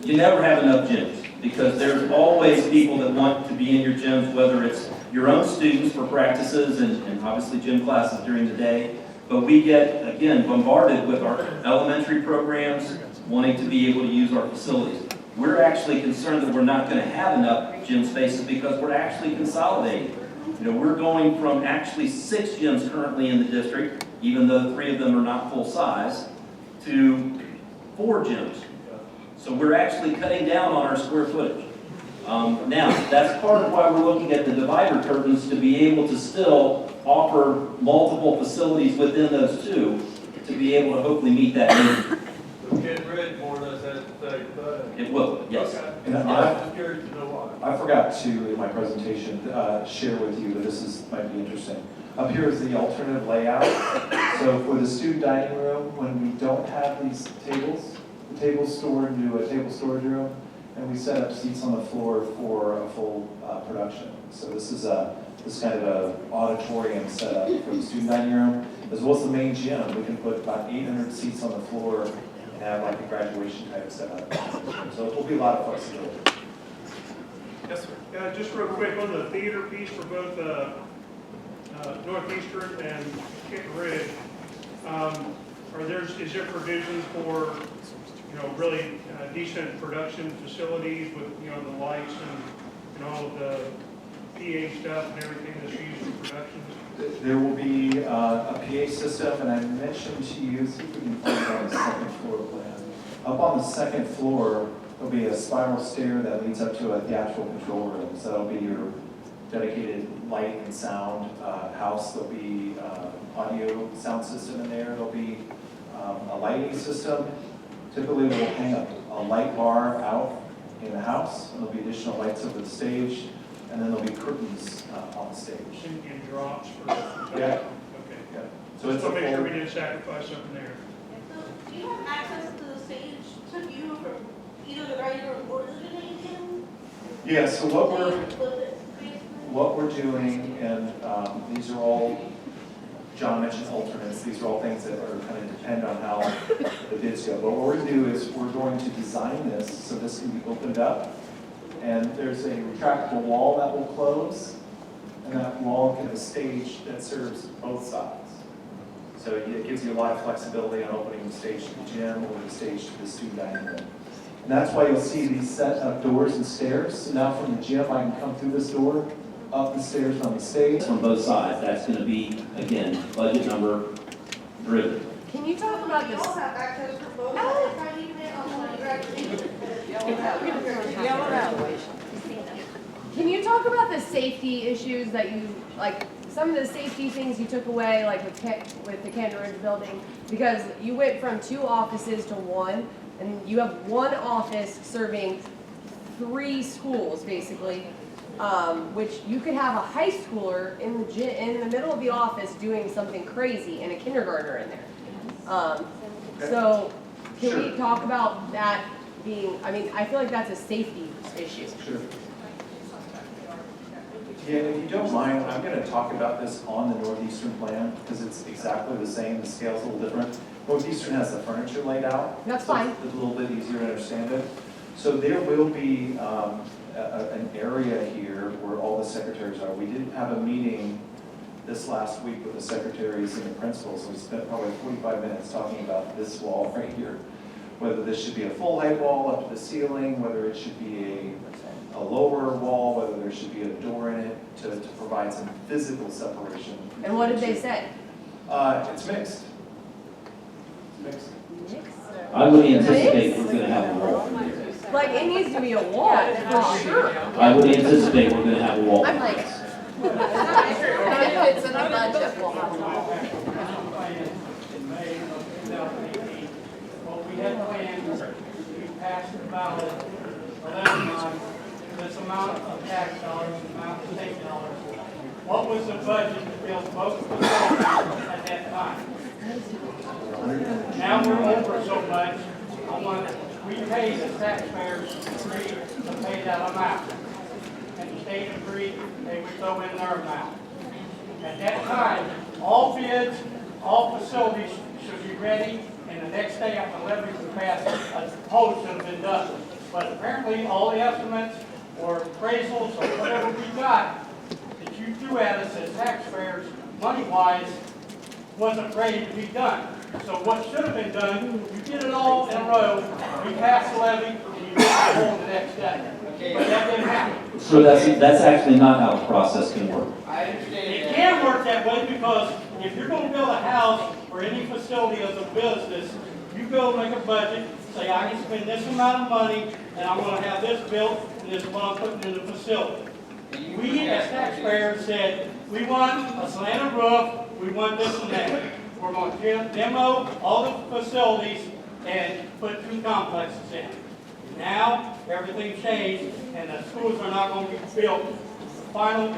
you never have enough gyms because there's always people that want to be in your gyms, whether it's your own students for practices and obviously gym classes during the day. But we get, again, bombarded with our elementary programs wanting to be able to use our facilities. we're actually concerned that we're not going to have enough gym spaces because we're actually consolidating. You know, we're going from actually 6 gyms currently in the district, even though 3 of them are not full size, to 4 gyms. So we're actually cutting down on our square footage. Now, that's part of why we're looking at the divider curtains, to be able to still offer multiple facilities within those 2 to be able to hopefully meet that need. So Kenton Ridge more or less has the same thing. It will, yes. Okay. And I'm just curious to know why. I forgot to, in my presentation, share with you, but might be interesting. Up here is the alternative layout. So for the student dining room, when we don't have these tables, the tables stored into a table storage room, and we set up seats on the floor for a full production. So this is this kind of a auditorium setup for the student dining room, as well as the main gym. We can put about 800 seats on the floor and have like a graduation type setup. So it will be a lot of flexibility. Yes, sir. Yeah, just real quick on the theater piece for both Northeastern and Kenton Ridge. Is there provisions for, really decent production facilities with, the lights and all of the PA stuff and everything that's used for production? There will be a PA system, and I mentioned to you, see if we can find it on the second floor plan. Up on the second floor, there'll be a spiral stair that leads up to a theatrical control room. So that'll be your dedicated light and sound house. There'll be audio sound system in there. There'll be a lighting system. Typically, we'll hang up a light bar out in the house, and there'll be additional lights over the stage, and then there'll be curtains on the stage. In drops for? Yeah. Okay. Yeah. So it's So a make sure we full, didn't sacrifice something there. So do you have access to the stage to view from either the writer or the gymnasium? yeah. So Basically. what we're doing, and these are all, John mentioned alternates, these are all things that are kind of depend on how the bids go. But what we're going to do is we're going to design this so this can be opened up, and there's a retractable wall that will close, and that wall can have a stage that serves both sides. So it gives you a lot of flexibility on opening the stage to the gym or the stage to the student dining room. And that's why you'll see these set of doors and stairs. So now from the gym, I can come through this door, up the stairs on the stage. On both sides, that's going to be, again, budget number driven. Can you talk about We this? all have access for both. If I need it on one graduation. Can you talk about the safety issues that you, like, some of the safety things you took away, like with the Kenton Ridge building? Because you went from 2 offices to 1, and you have 1 office serving 3 schools, basically. Which you could have a high schooler in the middle of the office doing something crazy and a kindergartner in there. So can we talk about that being, I feel like that's a safety issue. Sure. Yeah, if you don't mind, I'm going to talk about this on the Northeastern plan because it's exactly the same. The scale's a little different. Northeastern has the furniture laid out. That's so fine. It's a little bit easier to understand it. So there will be an area here where all the secretaries are. We did have a meeting this last week with the secretaries and the principals. We spent probably 45 minutes talking about this wall right here. Whether this should be a full height wall up to the ceiling, whether it should be a lower wall, whether there should be a door in it to provide some physical separation. And what did they say? It's mixed. It's mixed. I would anticipate we're going to have a wall. Like, it needs to be a wall, for sure. I would anticipate we're going to have a wall. I'm like, if it's in a budget, we'll have a wall. In May of 2018, what we had planned was we passed the ballot 11 months, this amount of tax dollars, amount of state dollars. What was the budget to build most of the buildings at that time? Now we're over so much, we pay the taxpayers free to pay that amount. And the state agreed they would throw in their amount. At that time, all bids, all facilities should be ready, and the next day after levies were passed, a post should have been done. But apparently, all the estimates or appraisals or whatever we got that you threw at us as taxpayers, money-wise, wasn't ready to be done. So what should have been done, you did it all in a row, you passed the levy, and you did it all the next day. But that didn't happen. So that's actually not how the process can work. I understand It that. can work that way because if you're going to build a house or any facility as a business, you go make a budget, say I can spend this amount of money and I'm going to have this built and this is what I'm putting in the facility. We as taxpayers said, we want a slanted roof, we want this and that. We're going to demo all the facilities and put 2 complexes in. Now, everything changed and the schools are not going to be built. The final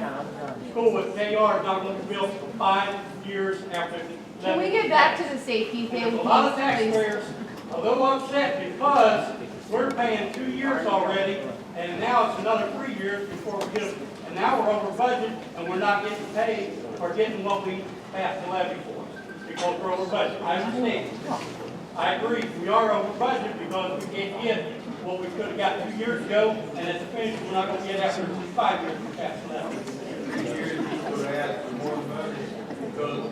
school with KR is not going to be built 5 years after. Can we get back to the safety thing, There's a lot of please? taxpayers, a little upset because we're paying 2 years already, and now it's another 3 years before we get them. And now we're over budget, and we're not getting paid or getting what we passed the levy for, because we're over budget. I understand. I agree, we are over budget because we can't get what we could have got 2 years ago, and at the finish, we're not gonna get after 5 years we passed the levy. 3 years, you could ask for more money because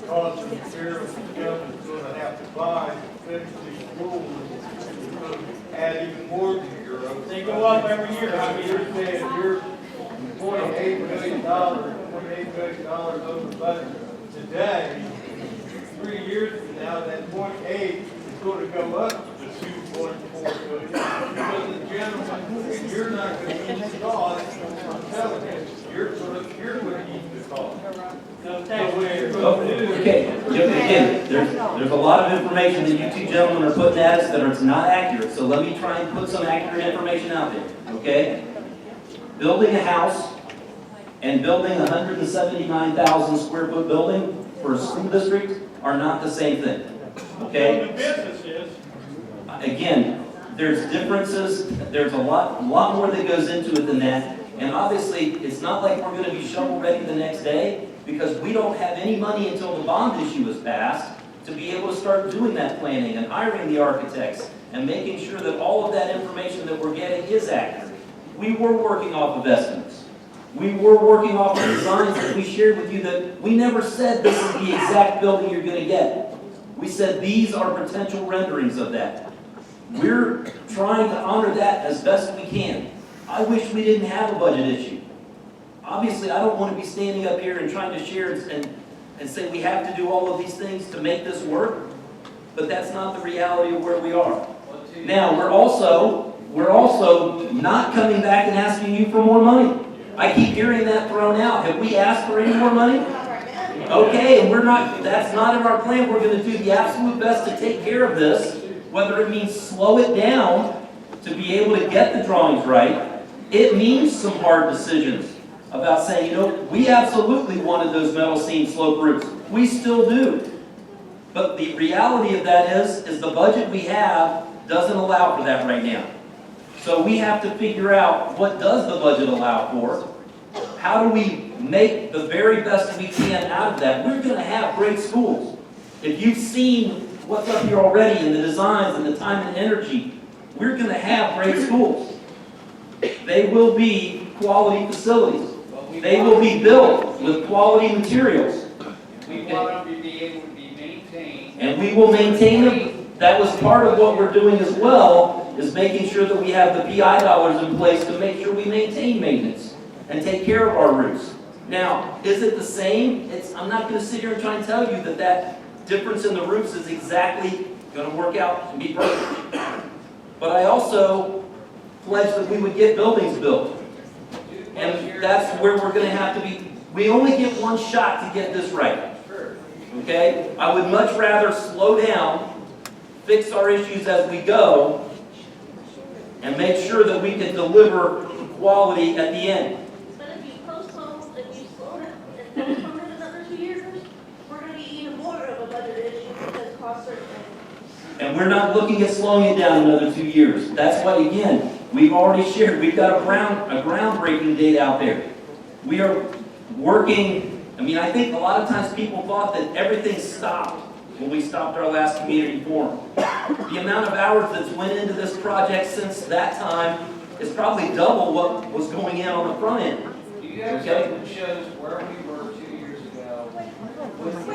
the cost of materials the government's going to have to buy to finish these schools is going to add even more to your overhead. They go up every year. I mean, You're saying you're $28 million over budget today. 3 years from now, that 0.8 is going to go up to 2.4 billion. Because the gentleman, you're not going to eat the cost. I'm telling you, you're going to eat the cost. no So taxpayers. what you're going to do is. Okay, again, there's a lot of information that you 2 gentlemen are putting at us that are not accurate, so let me try and put some accurate information out there, okay? Building a house and building a 179,000 square foot building for a school district are not the same thing, okay? The business is, Again, there's differences, there's a lot more that goes into it than that, and obviously, it's not like we're gonna be shovel ready the next day, because we don't have any money until the bond issue is passed to be able to start doing that planning and hiring the architects and making sure that all of that information that we're getting is accurate. We were working off of estimates. We were working off of designs that we shared with you that we never said this is the exact building you're gonna get. We said these are potential renderings of that. We're trying to honor that as best we can. I wish we didn't have a budget issue. Obviously, I don't want to be standing up here and trying to share and say we have to do all of these things to make this work, but that's not the reality of where we are. Now, we're also not coming back and asking you for more money. I keep hearing that thrown out. Have we asked for any more money? Okay, and that's not in our plan. We're going to do the absolute best to take care of this, whether it means slow it down to be able to get the drawings right. It means some hard decisions about saying, you know, we absolutely wanted those metal seam slope roofs. We still do. But the reality of that is the budget we have doesn't allow for that right now. So we have to figure out, what does the budget allow for? How do we make the very best we can out of that? We're going to have great schools. If you've seen what's up here already in the designs and the time and energy, we're going to have great schools. They will be quality facilities. They will be built with quality materials. We want them to be able to be maintained. And we will maintain them. That was part of what we're doing as well, is making sure that we have the PI dollars in place to make sure we maintain maintenance and take care of our roofs. Now, is it the same? I'm not going to sit here and try and tell you that that difference in the roofs is exactly going to work out and be perfect. But I also pledged that we would get buildings built. And that's where we're going to have to be. We only get one shot to get this right. Okay? I would much rather slow down, fix our issues as we go, and make sure that we can deliver quality at the end. But if you postpone, if you slow down and postpone it another 2 years, we're gonna be even more of a budget issue because costs are. And we're not looking at slowing it down another 2 years. That's why, again, we've already shared, we've got a groundbreaking date out there. We are working, I think a lot of times people thought that everything stopped when we stopped our last community forum. The amount of hours that's went into this project since that time is probably double what was going in on the front end. Do you have something that shows where we were 2 years ago? With the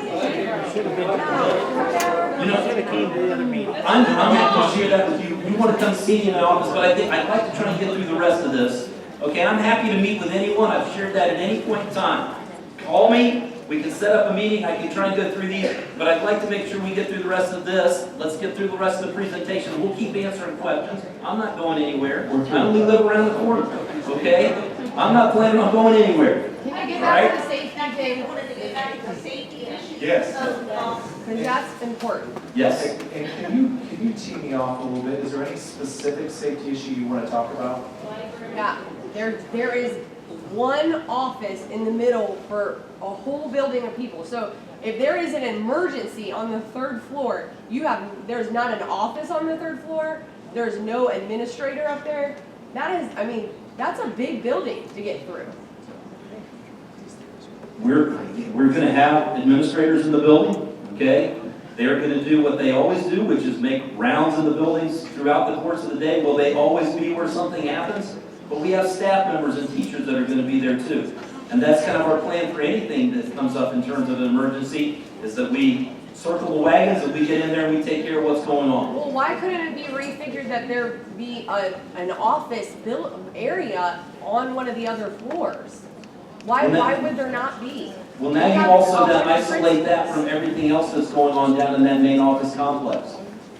budget? You know, I'm happy to share that with you. You want to come see me in the office, but I think I'd like to try and get through the rest of this. Okay, I'm happy to meet with anyone. I've shared that at any point in time. Call me. We can set up a meeting. I can try and go through these, but I'd like to make sure we get through the rest of this. Let's get through the rest of the presentation. We'll keep answering questions. I'm not going anywhere. I only live around the corner. Okay? I'm not planning on going anywhere. Can you get back to the safety thing? I wanted to get back to the safety issue. Yes. Because that's important. Yes. And can you tee me off a little bit? Is there any specific safety issue you want to talk about? Yeah, there is one office in the middle for a whole building of people. So if there is an emergency on the 3rd floor, there's not an office on the 3rd floor, there's no administrator up there. That's a big building to get through. We're going to have administrators in the building, okay? They're going to do what they always do, which is make rounds in the buildings throughout the course of the day. Will they always be where something happens? But we have staff members and teachers that are going to be there too. And that's kind of our plan for anything that comes up in terms of an emergency, is that we circle the wagons and we get in there and we take care of what's going on. Well, why couldn't it be refigured that there be an office area on one of the other floors? Why would there not be? Well, now you also then isolate that from everything else that's going on down in that main office complex.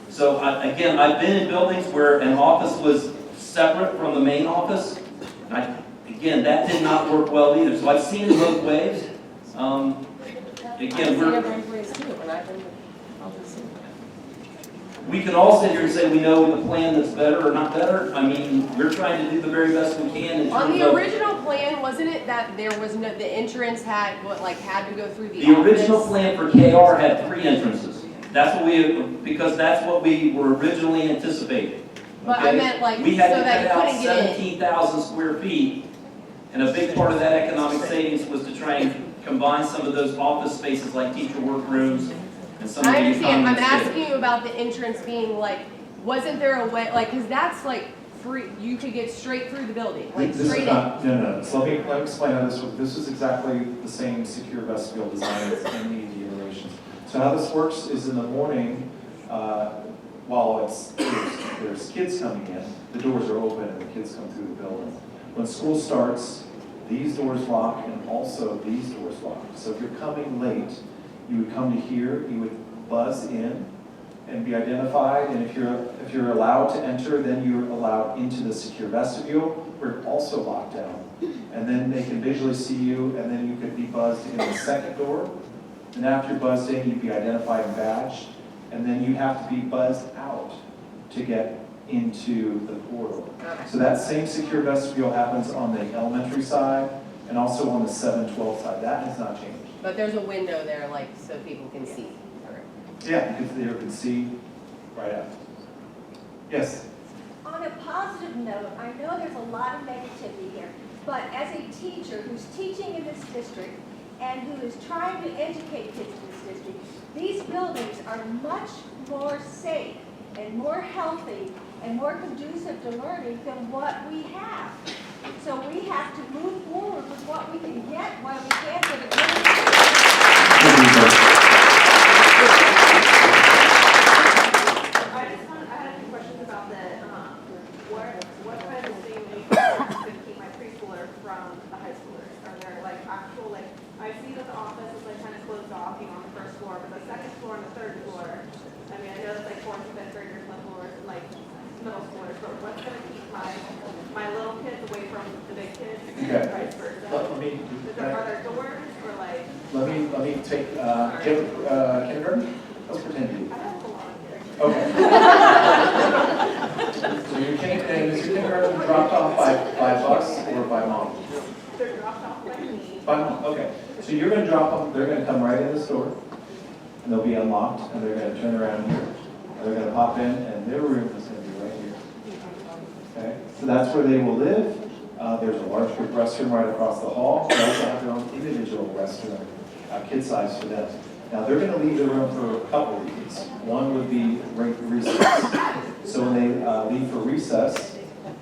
So again, I've been in buildings where an office was separate from the main office. Again, that did not work well either. So I've seen it both ways. We can all sit here and say we know the plan that's better or not better. I mean, we're trying to do the very best we can in terms of... On the original plan, wasn't it that there was no, the entrance had to go through the The office? original plan for KR had 3 entrances. That's what because that's what we were originally anticipating. But okay? I meant we had so to that cut you out couldn't get in. 17,000 square feet, and a big part of that economic savings was to try and combine some of those office spaces like teacher workrooms and some of the I understand. I'm economy asking you about the entrance being wasn't there a way, because that's free, you could get straight through the building, This straight is in. not, no. So let me explain how this works. This is exactly the same secure vestibule design as any of the iterations. So how this works is in the morning, while there's kids coming in, the doors are open and the kids come through the building. When school starts, these doors lock and also these doors lock. So if you're coming late, you would come to here, you would buzz in and be identified, and if you're allowed to enter, then you're allowed into the secure vestibule, where it's also locked down. And then they can visually see you, and then you could be buzzed in the second door. And after you're buzzed in, you'd be identified and badged, and then you have to be buzzed out to get into the portal. So that same secure vestibule happens on the elementary side and also on the 7-12 side. That has not changed. But there's a window there, so people can see. Yeah, because they can see right out. Yes? On a positive note, I know there's a lot of negativity here, but as a teacher who's teaching in this district and who is trying to educate kids in this district, these buildings are much more safe and more healthy and more conducive to learning than what we have. So we have to move forward with what we can get while we can get it. I had a few questions about what kind of thing we can keep my preschooler from the high schoolers? Are there actual, I see that the office is kind of closed off, on the first floor, but the second floor and the third floor, I mean, I know that's 4th and 5th graders level or middle schoolers, but what's going to keep my little kids away from the big kids? Okay. Vice versa. Are there doors or Let me take, kindergarten? Let's pretend you. I have a lot of kids. Okay. So is your kindergarten dropped off by bus or by mom? They're dropped off by me. By mom, okay. So you're going to drop them, they're going to come right in the store, and they'll be unlocked, and they're going to turn around here, and they're going to pop in, and their room is going to be right here. Okay? So that's where they will live. There's a large group restroom right across the hall. They also have their own individual restroom, kid size for them. Now they're going to leave the room for a couple of reasons. One would be recess. So when they leave for recess,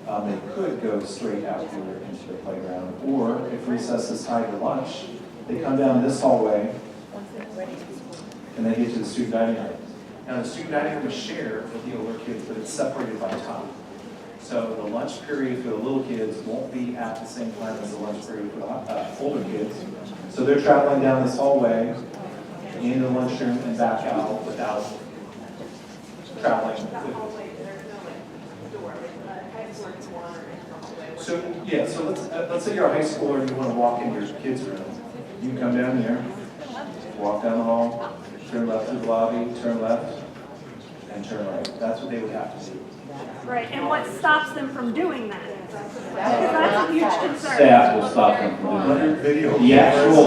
they could go straight out here into the playground. Or if recess is tied to lunch, they come down this hallway and they get to the student dining room. Now, the student dining room is shared with the older kids, but it's separated by time. So the lunch period for the little kids won't be at the same time as the lunch period for the older kids. So they're traveling down this hallway into the lunchroom and back out without traveling. That hallway, there's no like door, like high school is one or in the hallway. So, yeah, so let's say you're a high schooler and you want to walk into your kids' room. You can come down here, walk down the hall, turn left through the lobby, turn left, and turn right. That's what they would have to do. Right, and what stops them from doing that? That's a huge concern. Staff will stop them from doing that. The actual,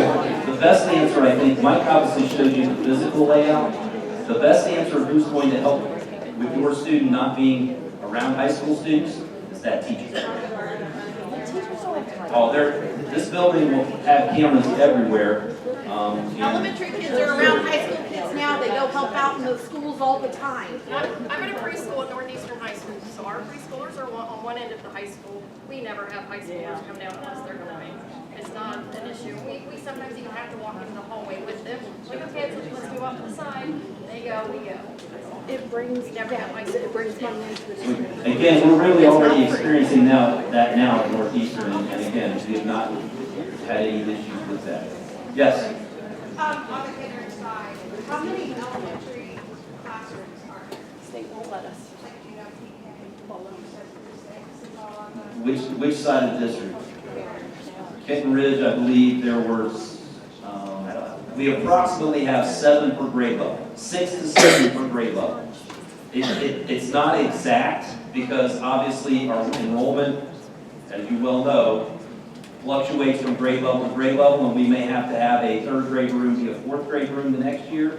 the best answer, I think, Mike obviously showed you the physical layout. The best answer of who's going to help with your student not being around high school students is that teacher. Oh, this building will have cameras everywhere. Elementary kids are around high school kids now. They go help out in the schools all the time. I'm in a preschool at Northeastern High School, so our preschoolers are on one end of the high school. We never have high schoolers come down unless they're going. It's not an issue. We sometimes even have to walk into the hallway with them. Like, okay, let's move off to the side. They go, we go. It brings Never have high school. it brings money into the district. Again, we're really already experiencing that now at Northeastern, and again, we have not had any issues with that. Yes? On the Kenton Ridge side, how many elementary classrooms are there? State won't let us. Like, you know, PK, six is all on the. Which side of the district? Kenton Ridge, I believe there were, we approximately have 7 per grade level, 6 to 7 per grade level. It's not exact because obviously our enrollment, as you well know, fluctuates from grade level to grade level, and we may have to have a 3rd grade room be a 4th grade room the next year.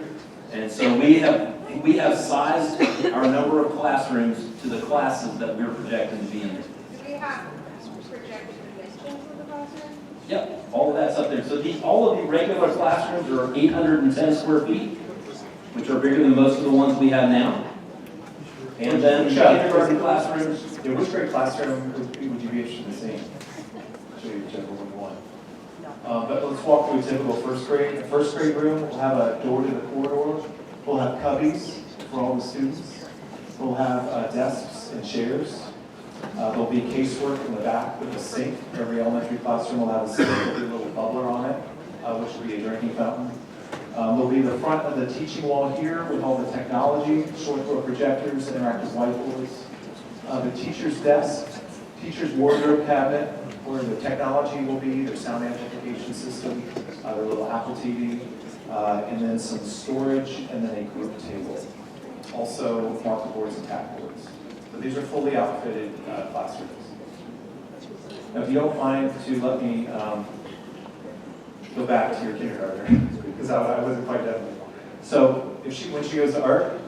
And so we have sized our number of classrooms to the classes that we're projecting to be in. Do we have projected dimensions of the classroom? Yep, all of that's up there. So all of the regular classrooms are 810 square feet, which are bigger than most of the ones we have now. And then the kindergarten classrooms. Yeah, which grade classroom would you be interested in seeing? Show you whichever one you want. But let's walk through a typical first grade. The first grade room will have a door to the corridor. We'll have cubbies for all the students. We'll have desks and chairs. There'll be casework in the back with a sink. Every elementary classroom will have a sink with a little bubbler on it, which will be a drinking fountain. There'll be the front of the teaching wall here with all the technology, short throw projectors, interactive whiteboards. The teacher's desk, teacher's wardrobe cabinet, where the technology will be, their sound amplification system, their little Apple TV, and then some storage, and then a group table. Also, marker boards and tack boards. So these are fully outfitted classrooms. Now, if you don't mind to let me go back to your kindergartner, because I wasn't quite done. So when she goes to art,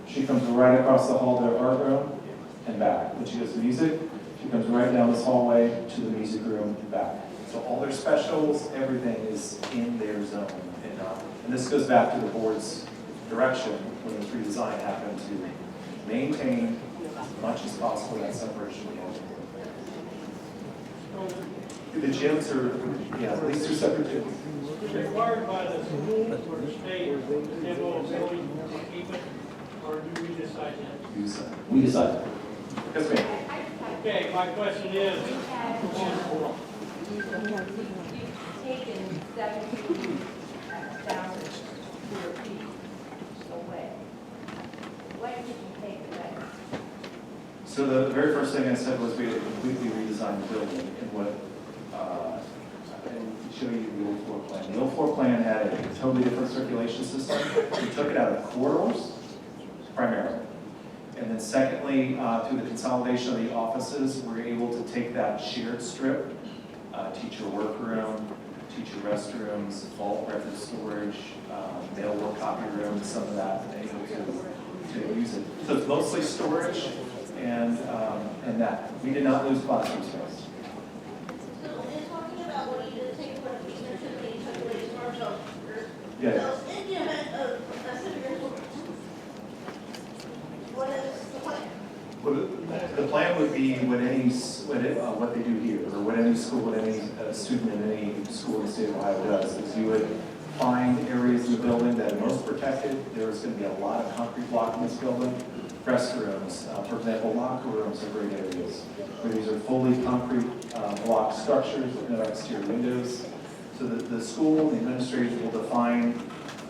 she comes right across the hall to her art room and back. When she goes to music, she comes right down this hallway to the music room and back. So all their specials, everything is in their zone. And this goes back to the board's direction when this redesign happened to maintain as much as possible that separation. The gyms are, yeah, at least 2 separate gyms. Required by the school or the state to demo a building to keep it, or do we decide that? We decide. Yes, ma'am. Okay, my question is, You've taken 17,000 square feet away. What did you take away? So the very first thing I said was we had completely redesigned the building and show you the old floor plan. The old floor plan had a totally different circulation system. We took it out of corridors, primarily. And then secondly, through the consolidation of the offices, we were able to take that shared strip, teacher workroom, teacher restrooms, vault record storage, mail work copy room, some of that, and able to use it. So it's mostly storage and that. We did not lose classroom space. So in talking about what you did take away, you mentioned that you took away smart shelters. Yeah. So in the event of a severe what is the plan? Well, the plan would be what they do here, or what any school, what any student in any school in the state of Ohio does, is you would find areas in the building that are most protected. There's going to be a lot of concrete block in this building. Press rooms, for example, locker rooms are great areas where these are fully concrete block structures with no exterior windows. So that the school, the administrators will define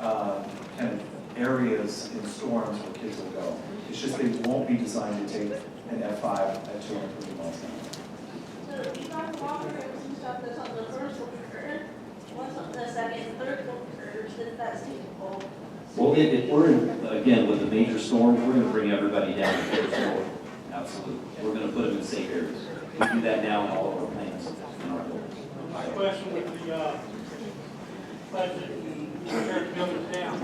kind of areas in storms where kids will go. It's just they won't be designed to take an F5 at 250 miles an hour. So you got the locker rooms and stuff that's on the first floor, what's on the second and third floor, since that's too cold? Well, if we're in, again, with the major storms, we're gonna bring everybody down to the first floor. Absolutely. We're gonna put them in safe areas. We do that now in all of our plans in our buildings. My question with the budget and tear buildings down.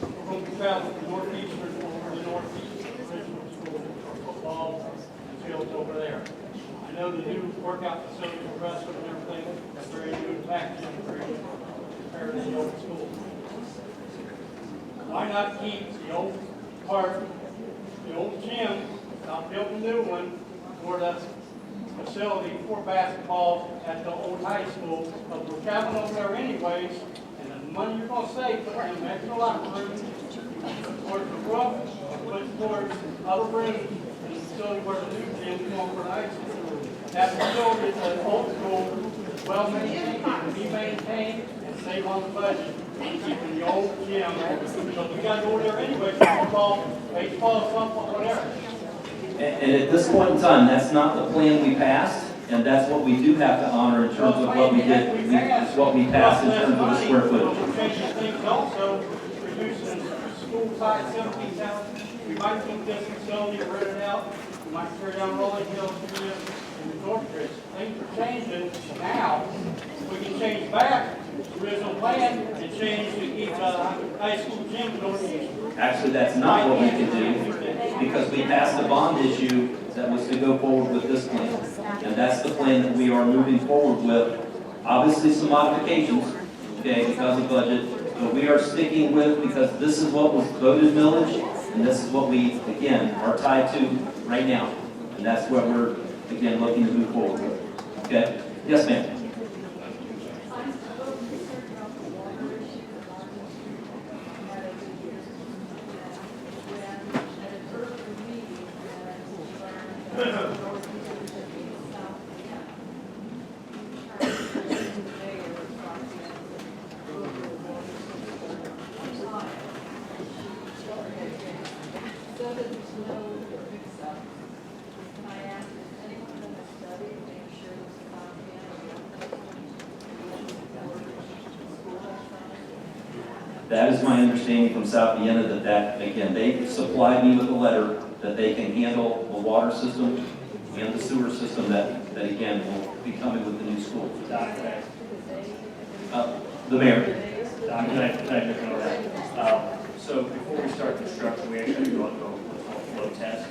We're going to be traveling from Northeastern over the Northeast Original School for football and fields over there. I know the new workout facility for wrestling and everything, that's very new and packaging, very compared to the old school. Why not keep the old park, the old gym, not build a new one for the facility for basketball at the old high school, but we're traveling over there anyways, and the money you're gonna save, put in extra locker rooms, towards the brook, put towards other rooms, and the facility where the new gym is going for the high school. That facility is an old school, well maintained, can be maintained, and save on the budget, keeping the old gym. So we gotta go over there anyways, football, baseball, softball, whatever. And at this point in time, that's not the plan we passed, and that's what we do have to honor in terms of what we did, it's what we passed in terms of the square footage. Changing things also, reducing school size 17,000. We might think this facility, rent it out, we might tear down Rolling Hills, and Northridge. Things are changing now. We can change back to the original plan and change to each high school gym Northeast. Actually, that's not what we can do, because we passed a bond issue that was to go forward with this plan. And that's the plan that we are moving forward with. Obviously, some modifications, okay, because of budget, but we are sticking with, because this is what was voted millage, and this is what we, again, are tied to right now. And that's what we're, again, looking to move forward with. Okay? Yes, ma'am. That is my understanding from South Vienna that, again, they supplied me with a letter that they can handle the water system and the sewer system that again, will be coming with the new school. The mayor. So before we start construction, we actually go and go with a flow test.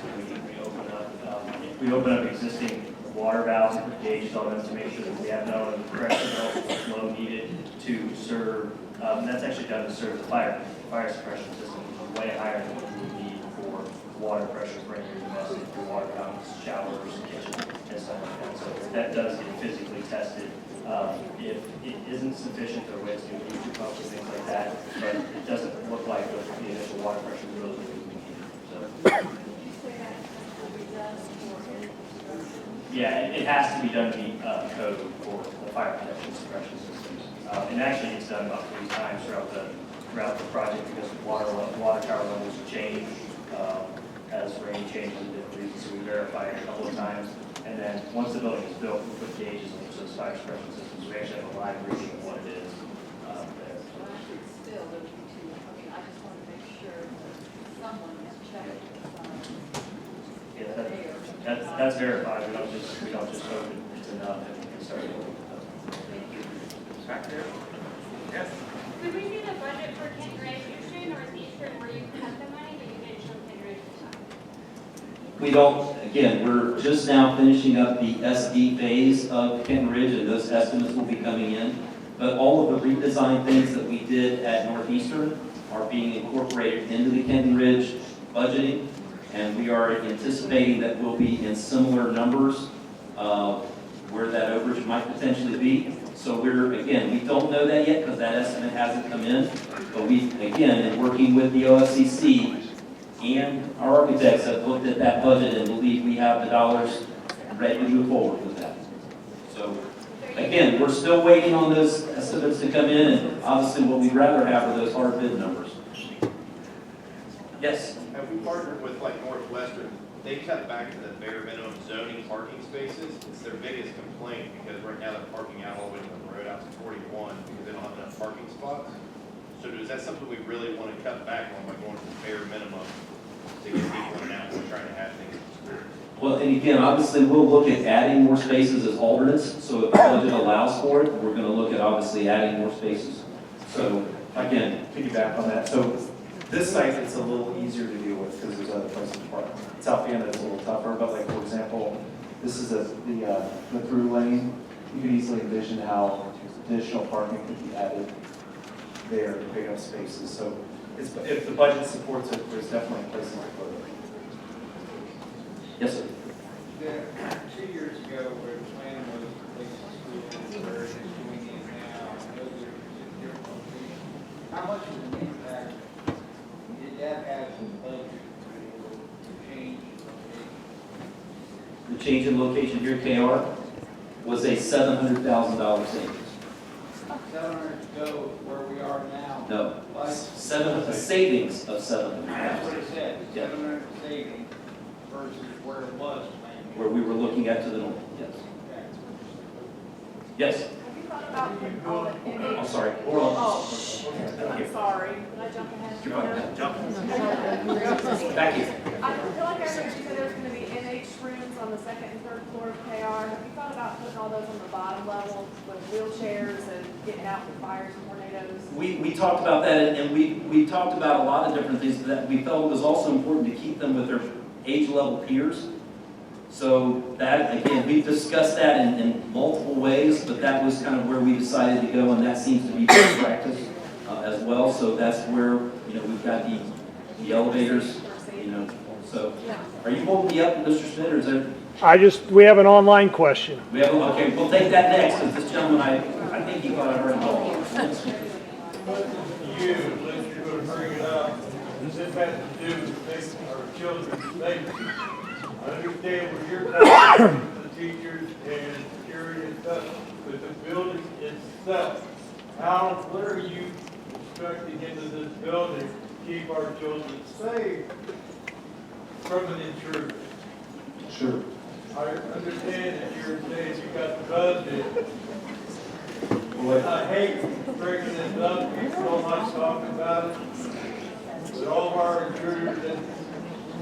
We open up existing water valves and gauges on them to make sure that we have no pressure or flow needed to serve. That's actually done to serve the fire suppression system, way higher than what we would need for water pressure for any domestic, your water fountains, showers, kitchen, and stuff like that. So that does get physically tested. If it isn't sufficient, there are ways to do future pumps and things like that, but it doesn't look like the initial water pressure really we need. So. Yeah, it has to be done to meet code for the fire protection suppression systems. And actually, it's done about 3 times throughout the project because water tower levels change as rain changes in different regions. So we verify it a couple of times. And then once the building is built, we put gauges on those fire suppression systems. We actually have a live reading of what it is there. Still, I just want to make sure that someone has checked. Yeah, that's verified. We don't just hope it's enough and we can start it. Back there. Yes. Could we do the budget for Kenton Ridge? You're showing Northeastern where you cut the money, but you didn't show Kenton Ridge this time. We don't, again, we're just now finishing up the SD phase of Kenton Ridge, and those estimates will be coming in. But all of the redesign things that we did at Northeastern are being incorporated into the Kenton Ridge budgeting, and we are anticipating that we'll be in similar numbers where that overage might potentially be. So again, we don't know that yet because that estimate hasn't come in. But we, again, in working with the OFCC and our architects have looked at that budget and believe we have the dollars ready to move forward with that. So again, we're still waiting on those estimates to come in, and obviously what we'd rather have are those hard bid numbers. Yes? Have we partnered with like Northwestern? They cut back to the bare minimum zoning parking spaces. It's their biggest complaint because right now they're parking out all the way to the road out to 41 because they don't have enough parking spots. So is that something we really want to cut back on by going to the bare minimum to get people in and out? We're trying to have things. Well, and again, obviously, we'll look at adding more spaces as alternates. So if the budget allows for it, we're going to look at obviously adding more spaces. So again, Piggyback on that. So this site, it's a little easier to deal with because there's other places to park. South Vienna is a little tougher, but like, for example, this is the through lane. You can easily envision how additional parking could be added there to pick up spaces. So if the budget supports it, there's definitely places to put it. yes, sir. 2 years ago, where the plan was to place the school where it's doing it now, I know there's a different location. How much of an impact did that have in the budget to change The change in location here at KR was a $700,000 savings. 700 to go where we are now? No, Plus, a savings of $700,000. that's what it said, Yeah. 700 savings versus where it was planned. Where we were looking at to the north, yes. Yes, Have you thought about putting all the NH? I'm sorry, hold on. Oh, I'm sorry. Did I jump ahead? You're fine. Jump. Back here. I feel like I heard you said there's gonna be NH rooms on the second and third floor of KR. Have you thought about putting all those on the bottom level with wheelchairs and getting out with fires and tornadoes? We talked about that, and we talked about a lot of different things that we felt it was also important to keep them with their age level peers. So that, again, we've discussed that in multiple ways, but that was kind of where we decided to go, and that seems to be best practice as well. So that's where, we've got the elevators, so. Are you holding me up, Mr. Smith, or is there? We have an online question. Okay, we'll take that next, because this gentleman, I think he thought I heard him call. Unless you're gonna bring it up, this has to do with our children's safety. I understand what you're talking about, the teachers and security and stuff, but the building itself, what are you constructing into this building to keep our children safe from an intruder? Sure. I understand that you're saying you got the budget. I hate bringing this up, people don't like talking about it, but all of our intruders that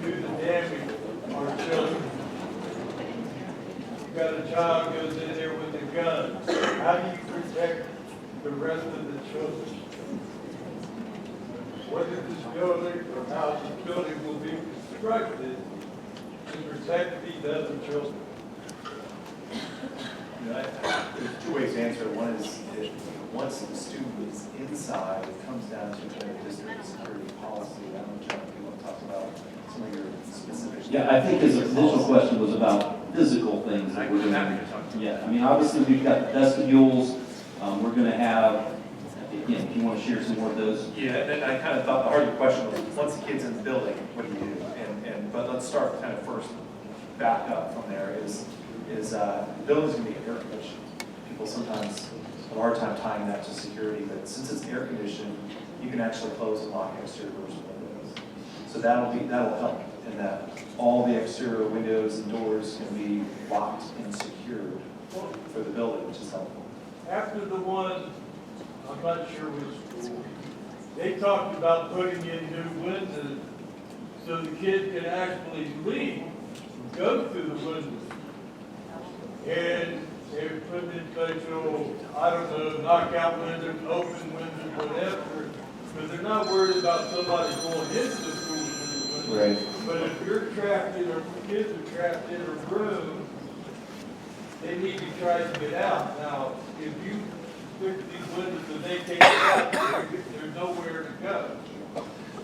do the damage are children. You got a child goes in there with a gun, how do you protect the rest of the children? Whether this building or how this building will be constructed to protect these other children. There's two ways to answer it. One is that once the student is inside, it comes down to the district security policy. I don't know, John, if you want to talk about some of your specific. Yeah, I think his initial question was about physical things that we're doing. Yeah, I mean, obviously, we've got vestibules, we're gonna have, again, if you wanna share some more of those. Yeah, and I kind of thought the harder question was, once the kid's in the building, what do you do? But let's start kind of first, back up from there is the building's gonna be air conditioned. People sometimes have a hard time tying that to security, but since it's air conditioned, you can actually close and lock exterior doors and windows. So that'll help in that all the exterior windows and doors can be locked and secured for the building, which is helpful. After the one, I'm not sure which school, they talked about putting in new windows so the kids can actually leave, go through the windows. And they put in special, I don't know, knockout windows, open windows, whatever, but they're not worried about somebody going into the school through the window. Right. But if you're trapped in, or kids are trapped in a room, they need to try to get out. Now, if you fix these windows and they can't get out, there's nowhere to go.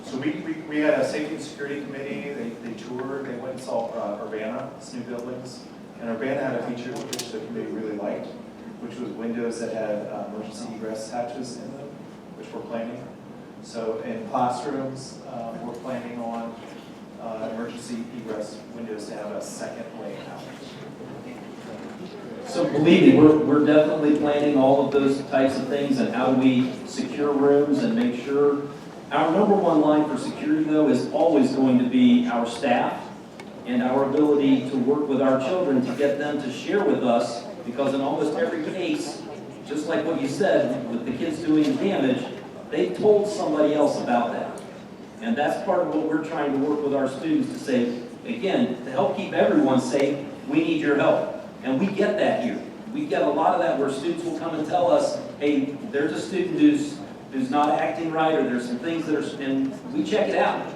So we had a safety and security committee, they toured, they went and saw Urbana, its new buildings. And Urbana had a feature which the committee really liked. which was windows that had emergency egress hatches in them, which we're planning. So in classrooms, we're planning on emergency egress windows to have a second lane out. So believe me, we're definitely planning all of those types of things and how do we secure rooms and make sure. Our number one line for security though is always going to be our staff and our ability to work with our children to get them to share with us, because in almost every case, just like what you said, with the kids doing the damage, they've told somebody else about that. And that's part of what we're trying to work with our students to say, again, to help keep everyone safe, we need your help. And we get that here. We get a lot of that where students will come and tell us, hey, there's a student who's not acting right, or there's some things that are, and we check it out.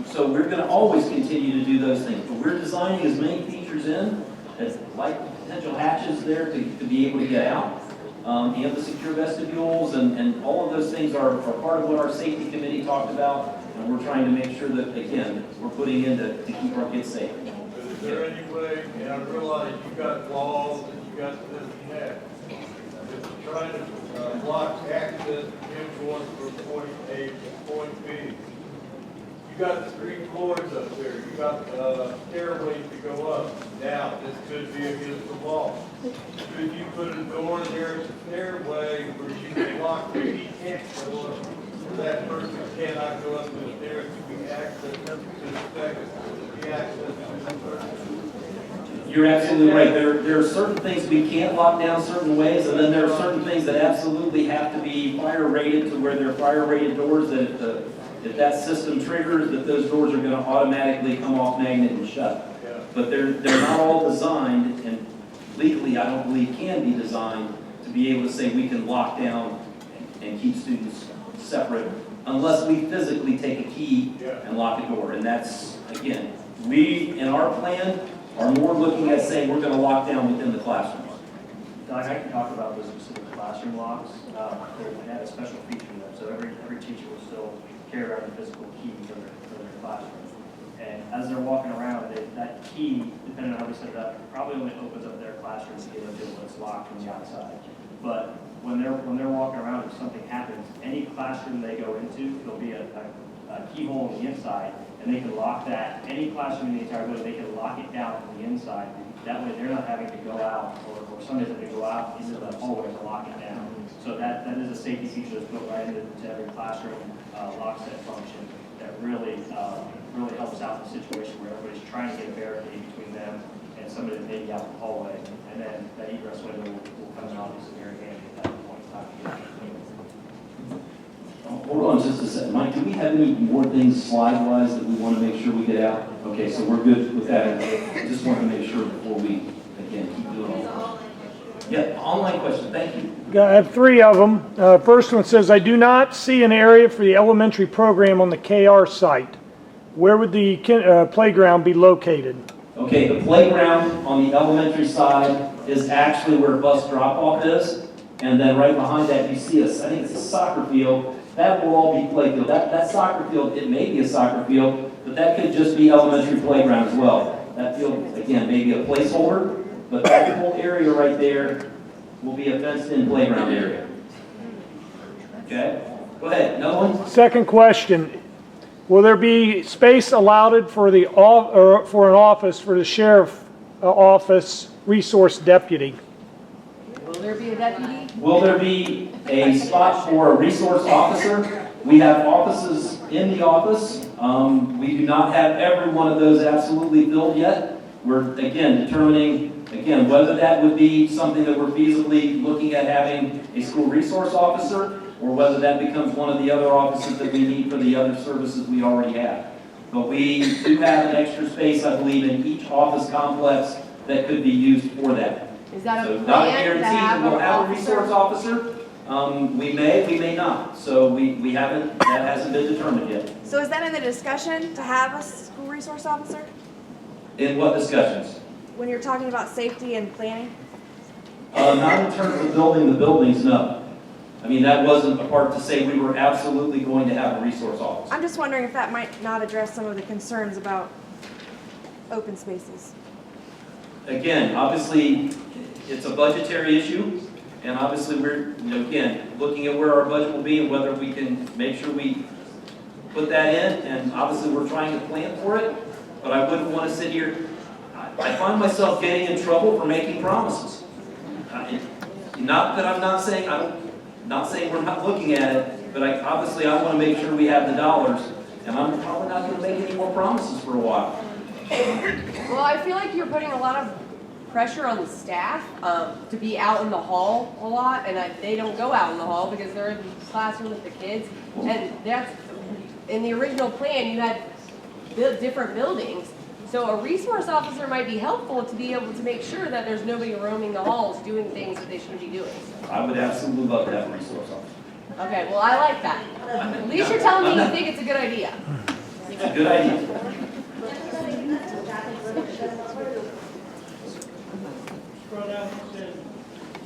So we're going to always continue to do those things. But we're designing as many features in, as like potential hatches there to be able to get out. You have the secure vestibules, and all of those things are part of what our safety committee talked about. And we're trying to make sure that, again, we're putting in to keep our kids safe. Is there any way, and I realize you got walls and you got this and that, but you're trying to block access to kids going from point A to point B. You got 3 floors up there, you got stairways to go up. Now, this could be against the wall. Could you put a door in there, a stairway, where you can lock the he can't go up, or that person cannot go up the stairs to be access to the second, to be access to the first? You're absolutely right. There are certain things we can't lock down certain ways, and then there are certain things that absolutely have to be fire rated to where they're fire rated doors that if that system triggers, that those doors are going to automatically come off magnet and shut. But they're not all designed, and legally I don't believe can be designed to be able to say we can lock down and keep students separate unless we physically take a key and lock a door. And that's, again, we in our plan are more looking at saying we're going to lock down within the classrooms. Doug, I can talk about those specific classroom locks. They had a special feature in them, so every teacher will still carry around a physical key for their classroom. And as they're walking around, that key, depending on how we set it up, probably only opens up their classroom to get into what's locked from the outside. But when they're walking around, if something happens, any classroom they go into, there'll be a keyhole on the inside, and they can lock that. Any classroom in the entire building, they can lock it down from the inside. That way, they're not having to go out, or somebody's having to go out into the hallway to lock it down. So that is a safety feature that's built right into every classroom lock set function that really helps out the situation where everybody's trying to get a barricade between them and somebody that may be out in the hallway. And then that egress window will come in obviously very handy at that point in time. Hold on just a second. Mike, do we have any more things slide-wise that we want to make sure we get out? Okay, so we're good with that. I just want to make sure before we, again, keep doing all this. Yeah, online question. Thank you. I have 3 of them. First one says, I do not see an area for the elementary program on the KR site. Where would the playground be located? Okay, the playground on the elementary side is actually where bus drop-off is. And then right behind that, you see I think it's a soccer field. That will all be play field. That soccer field, it may be a soccer field, but that could just be elementary playground as well. That field, again, may be a placeholder, but that whole area right there will be a fenced-in playground area. Okay? Go ahead. Another one? Second question. Will there be space allotted for an office for the sheriff office resource deputy? Will there be a deputy? Will there be a spot for a resource officer? We have offices in the office. We do not have every one of those absolutely filled yet. We're, again, determining, whether that would be something that we're feasibly looking at having a school resource officer, or whether that becomes one of the other offices that we need for the other services we already have. But we do have an extra space, I believe, in each office complex that could be used for that. Is that So a not plan to guaranteed have that we'll an have a resource officer. We may not. So we haven't, that hasn't been determined yet. So is that in the discussion to have a school resource officer? In what discussions? When you're talking about safety and planning? Not in terms of building the buildings, no. I mean, that wasn't a part to say we were absolutely going to have a resource officer. I'm just wondering if that might not address some of the concerns about open spaces. Again, obviously, it's a budgetary issue, and obviously we're, again, looking at where our budget will be and whether we can make sure we put that in, and obviously we're trying to plan for it, but I wouldn't want to sit here. I find myself getting in trouble for making promises. Not that I'm not saying, not saying we're not looking at it, but obviously I want to make sure we have the dollars, and I'm probably not going to make any more promises for a while. Well, I feel like you're putting a lot of pressure on the staff to be out in the hall a lot, and they don't go out in the hall because they're in the classroom with the kids. And that's, in the original plan, you had different buildings. So a resource officer might be helpful to be able to make sure that there's nobody roaming the halls doing things that they shouldn't be doing. I would absolutely love to have a resource officer. Okay, well, I like that. At least you're telling me you think it's a good idea. It's a good idea. Scroll down, it says,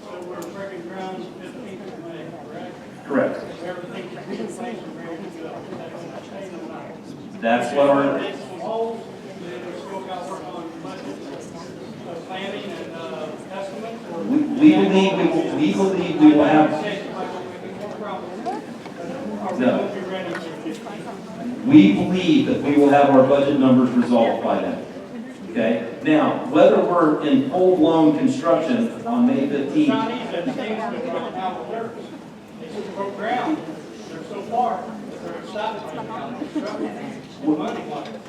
so we're breaking ground 15th of May, correct? Correct. So everything's in place and ready to go. That's what I'm saying. That's what our, There's some holes, and then we still got to work on budget, planning and estimates. Or we believe we will have, no. We believe that we will have our budget numbers resolved by then. Okay? Now, whether we're in full-blown construction on May 15th, Chinese and things that don't have alerts. They just broke ground. They're so far. They're stopping right now. Money wise.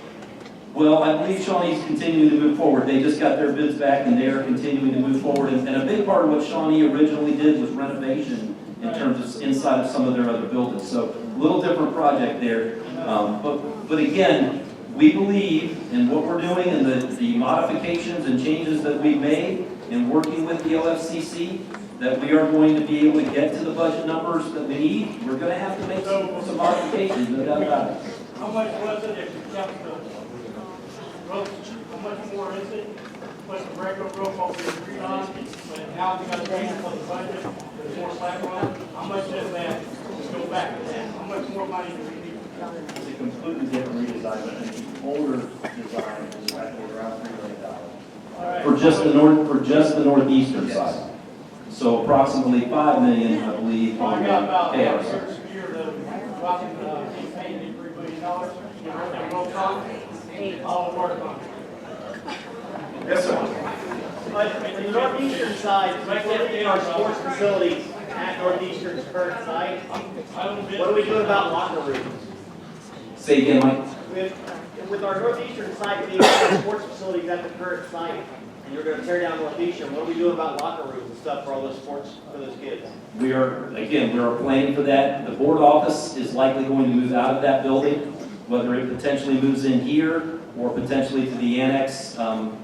well, I believe Shawnee's continuing to move forward. They just got their bids back and they are continuing to move forward. And a big part of what Shawnee originally did was renovation in terms of inside of some of their other buildings. So a little different project there. But again, we believe in what we're doing and the modifications and changes that we've made in working with the LFCC, that we are going to be able to get to the budget numbers that we need. We're going to have to make some modifications, no doubt about it. How much was it if you kept the roads? How much more is it? Put the regular road what we agreed on, but now we got to change for the budget. There's more slack road. How much is that? Let's go back to that. How much more money do we need? It's a completely different redesign, but the older design is actually around $3 million. For just the northeastern side. So approximately $5 million, I believe, Well, on I the got about KR a side. year to watching he's paying $3 billion. You know, the road on, all the work on it. Yes, sir. But in the northeastern side, right there, our sports facilities at Northeastern's current site, what are we doing about locker rooms? Say again, Mike. With our Northeastern site being our sports facilities at the current site, and you're gonna tear down Northeastern, what are we doing about locker rooms and stuff for all those sports, for those kids? We are planning for that. The board office is likely going to move out of that building, whether it potentially moves in here or potentially to the annex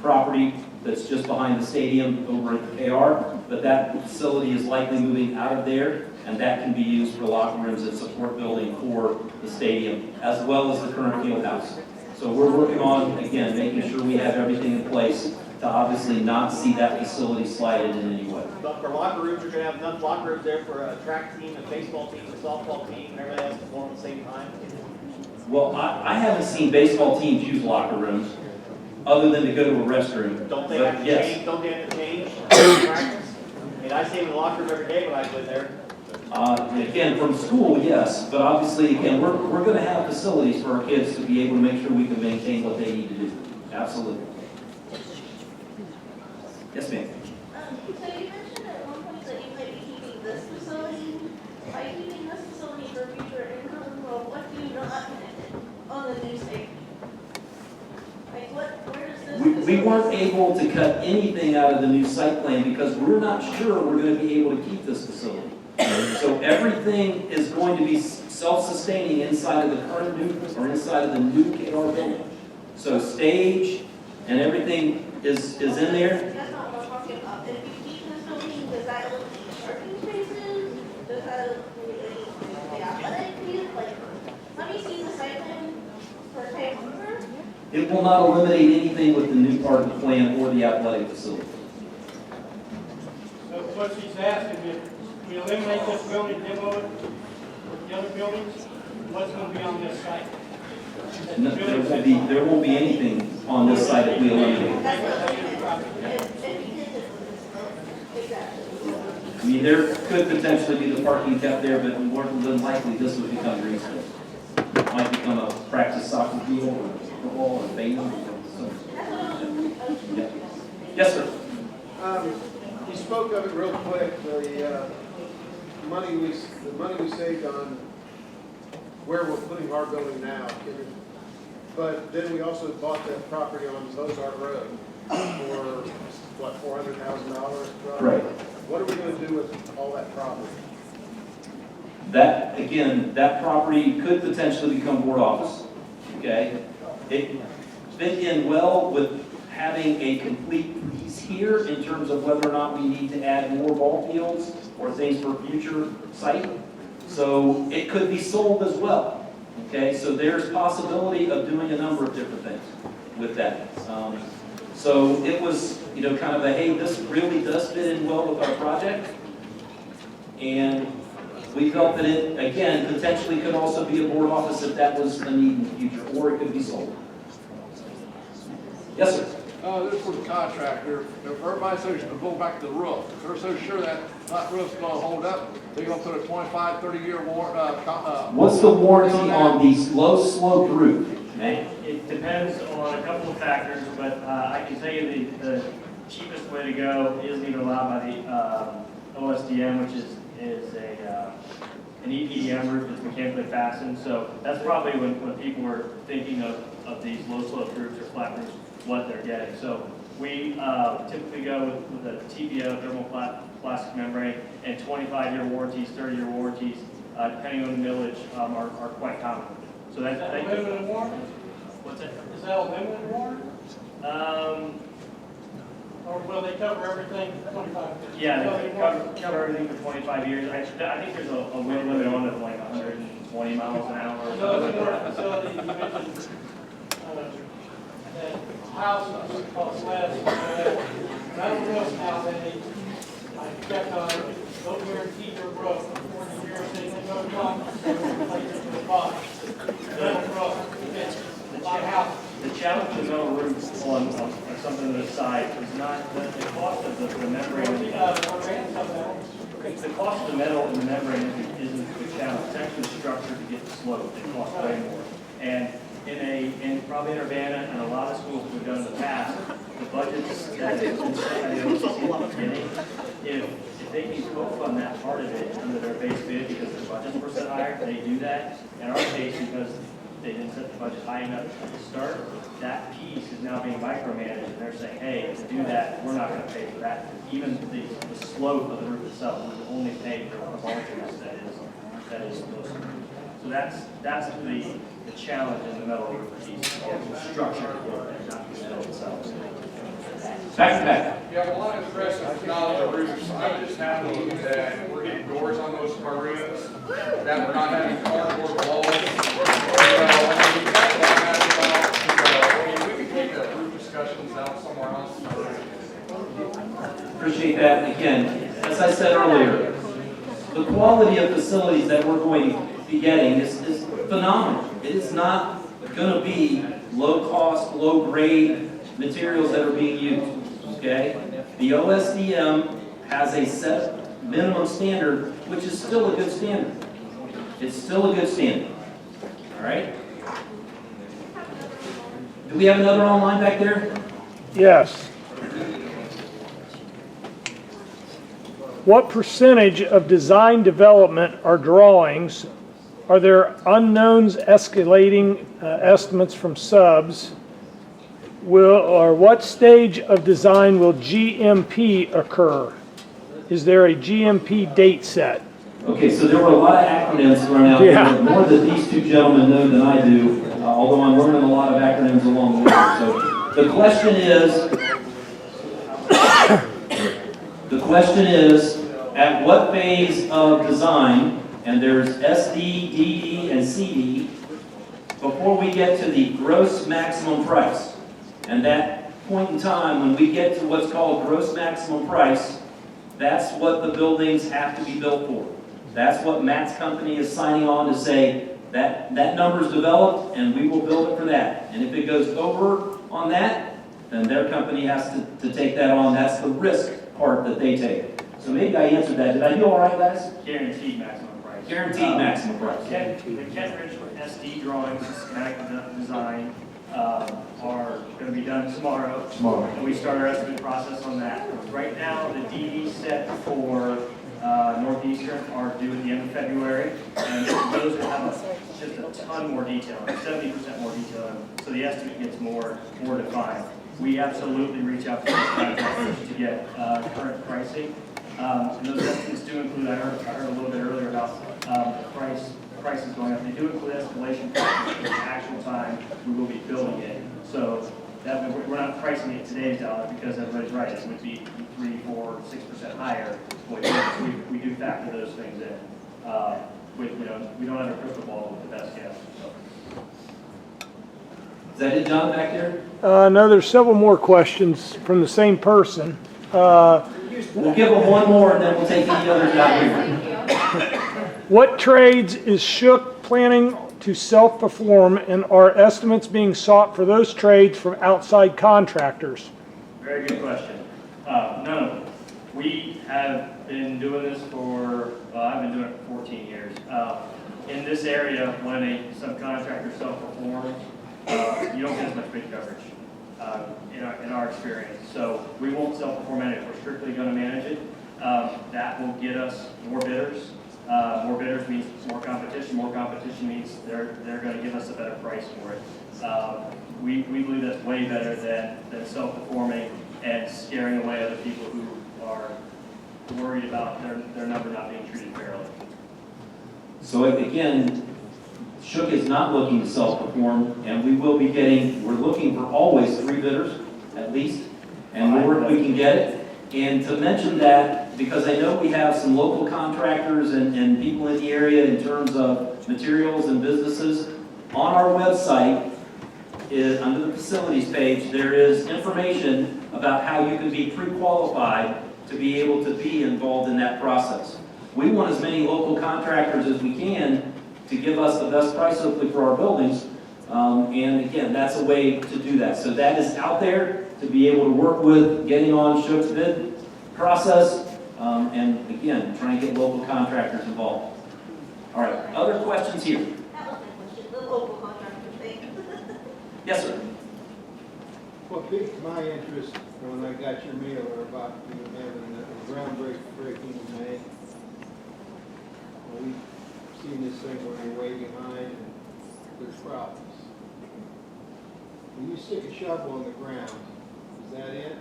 property that's just behind the stadium over at the KR. But that facility is likely moving out of there, and that can be used for locker rooms and support building for the stadium, as well as the current field house. So we're working on, again, making sure we have everything in place to obviously not see that facility slighted in any way. But for locker rooms, you're gonna have enough locker rooms there for a track team, a baseball team, a softball team, and everybody else going at the same time? Well, I haven't seen baseball teams use locker rooms, other than to go to a restroom. Don't they But have to yes. change, don't they have to change practice? I mean, I stay in the locker room every day when I live there. Again, from school, yes, but obviously, again, we're going to have facilities for our kids to be able to make sure we can maintain what they need to do. Absolutely. Yes, ma'am. So you mentioned at one point that you might be keeping this facility. By keeping this facility for future income, well, what do you not on the new state? Like where does this? We weren't able to cut anything out of the new site plan because we're not sure we're going to be able to keep this facility. So everything is going to be self-sustaining inside of the current new, or inside of the new KR building. So stage and everything is in there. That's not what I'm talking about. If you keep this building, does that eliminate parking spaces? Does that eliminate the athletic field? Like, let me see the site plan for Taylor. It will not eliminate anything with the new part of the plan or the athletic facility. So what she's asking is, we eliminate this building, demo it, the other buildings, what's gonna be on this site? No, there won't be anything on this site if we eliminate it. I mean, there could potentially be the parking kept there, but more than likely this would become green. It might become a practice soccer field or football or baseball. So, yeah. Yes, sir. You spoke of it real quick, the money we saved on where we're putting our building now. But then we also bought that property on Ozark Road for, what, $400,000? Right. What are we going to do with all that property? That, again, that property could potentially become board office, okay? It fit in well with having a complete piece here in terms of whether or not we need to add more ball fields or things for future site. So it could be sold as well, okay? So there's possibility of doing a number of different things with that. So it was, you know, kind of a, hey, this really does fit in well with our project. And we felt that it, again, potentially could also be a board office if that was a need in the future, or it could be sold. Yes, sir. This is for the contractor. If everybody says to go back to the roof, if they're so sure that roof's going to hold up, they're going to put a 25, 30-year warranty. What's the warranty on the low slope roof? It depends on a couple of factors, but I can tell you the cheapest way to go isn't even allowed by the OSDM, which is an EPDM roof that's mechanically fastened. So that's probably when people were thinking of these low slope roofs or flat roofs, what they're getting. So we typically go with a TPO, thermal plastic membrane, and 25-year warranties, 30-year warranties, depending on the millage, are quite common. So that's a limited warranty? What's that? Is that a limited warranty? Or will they cover everything for 25 years? Yeah, they cover everything for 25 years. I think there's a wind limit on it of like 120 miles an hour. Or So something in like your that. facility, you mentioned that houses cost less. I don't know how I checked on it. Don't guarantee your roof for 40 years. They can go to Congress and replace it with a box. Metal roof. My house. The challenge with metal roofs on something to the side is not the cost of the membrane. The cost of the metal in the membrane isn't the challenge. It's actually the structure to get the slope. It costs way more. And in probably in Urbana and a lot of schools that we've done in the past, the budgets that have been set by the OCC at the beginning, if they can co-fund that part of it under their base bid because the budgets were set higher, they do that. In our case, because they didn't set the budget high enough at the start, that piece is now being micromanaged, and they're saying, hey, to do that, we're not going to pay for that. Even the slope of the roof itself, we will only pay for the voltage that is supposed to. So that's the challenge in the metal roof piece, the structure, not the metal itself. Back to back. Yeah, well, I'm impressed with the knowledge of roofs. I'm just happy that we're getting doors on most of our roofs, that we're not having cardboard walls. We could take the roof discussions out somewhere else. Appreciate that. Again, as I said earlier, the quality of facilities that we're going to be getting is phenomenal. It is not going to be low cost, low grade materials that are being used. Okay? The OSDM has a set minimum standard, which is still a good standard. It's still a good standard. All right? Do we have another online back there? Yes. What percentage of design development are drawings? Are there unknowns escalating estimates from subs? Or what stage of design will GMP occur? Is there a GMP date set? Okay, so there were a lot of acronyms thrown out there, more that these two gentlemen know than I do, although I'm learning a lot of acronyms along the way. So the question is, at what phase of design, and there's SD, DD, and CD, before we get to the gross maximum price? And that point in time, when we get to what's called gross maximum price, that's what the buildings have to be built for. That's what Matt's company is signing on to say, that number's developed and we will build it for that. And if it goes over on that, then their company has to take that on. That's the risk part that they take. So maybe I answered that. Did I do all right, guys? Guaranteed maximum price. Guaranteed maximum price. The Kenton Ridge SD drawings, schematic design, are gonna be done tomorrow. And we start our estimate process on that. Right now, the DD set for Northeastern are due at the end of February, and those will have just a ton more detail, 70% more detail, so the estimate gets more defined. We absolutely reach out to those contractors to get current pricing. And those estimates do include, I heard a little bit earlier about prices going up. They do include escalation prices for the actual time we will be building it. So that we're not pricing it today's dollar because everybody's right. It would be 3, 4, 6% higher. But we do factor those things in. We don't have a crystal ball with the best guess. So. Is that it, John, back there? No, there's several more questions from the same person. We'll give them one more and then we'll take any others out here. What trades is Shook planning to self-perform, and are estimates being sought for those trades from outside contractors? Very good question. None of them. We have been doing this for, I've been doing it for 14 years. In this area, when a subcontractor self-performs, you don't get as much bid coverage in our experience. So we won't self-perform it. We're strictly going to manage it. That will get us more bidders. More bidders means more competition. More competition means they're going to give us a better price for it. We believe that's way better than self-performing and scaring away other people who are worried about their number not being treated fairly. So again, Shook is not looking to self-perform, and we're looking for always 3 bidders, at least, and more if we can get it. And to mention that, because I know we have some local contractors and people in the area in terms of materials and businesses, on our website, under the facilities page, there is information about how you can be pre-qualified to be able to be involved in that process. We want as many local contractors as we can to give us the best price hopefully for our buildings. And again, that's a way to do that. So that is out there to be able to work with getting on Shook's bid process. And again, trying to get local contractors involved. All right, other questions here? That was my question, the local contractor thing. Yes, sir. What piqued my interest when I got your mailer about you having a groundbreaking in May. We've seen this thing where you're way behind and there's problems. When you stick a shovel on the ground, is that it?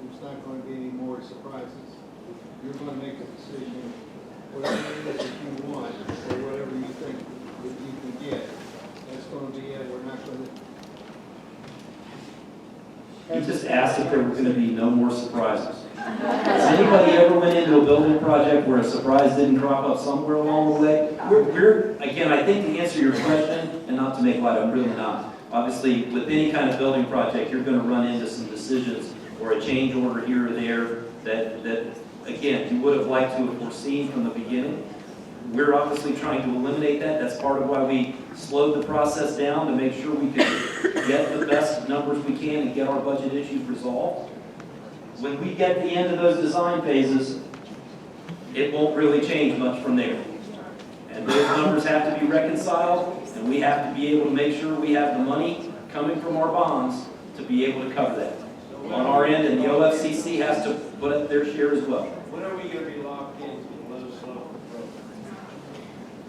There's not going to be any more surprises. You're going to make a decision, whatever it is that you want, or whatever you think that you can get. That's going to be it. We're not going to. You just asked if there were going to be no more surprises. Has anybody ever went into a building project where a surprise didn't crop up somewhere along the way? Again, I think to answer your question, and not to make light, I'm really not. Obviously, with any kind of building project, you're going to run into some decisions or a change order here or there that again, you would have liked to have foreseen from the beginning. We're obviously trying to eliminate that. That's part of why we slowed the process down to make sure we could get the best numbers we can and get our budget issues resolved. When we get to the end of those design phases, it won't really change much from there. And those numbers have to be reconciled, and we have to be able to make sure we have the money coming from our bonds to be able to cover that on our end, and the OFCC has to put up their share as well. When are we going to be locked into the low slope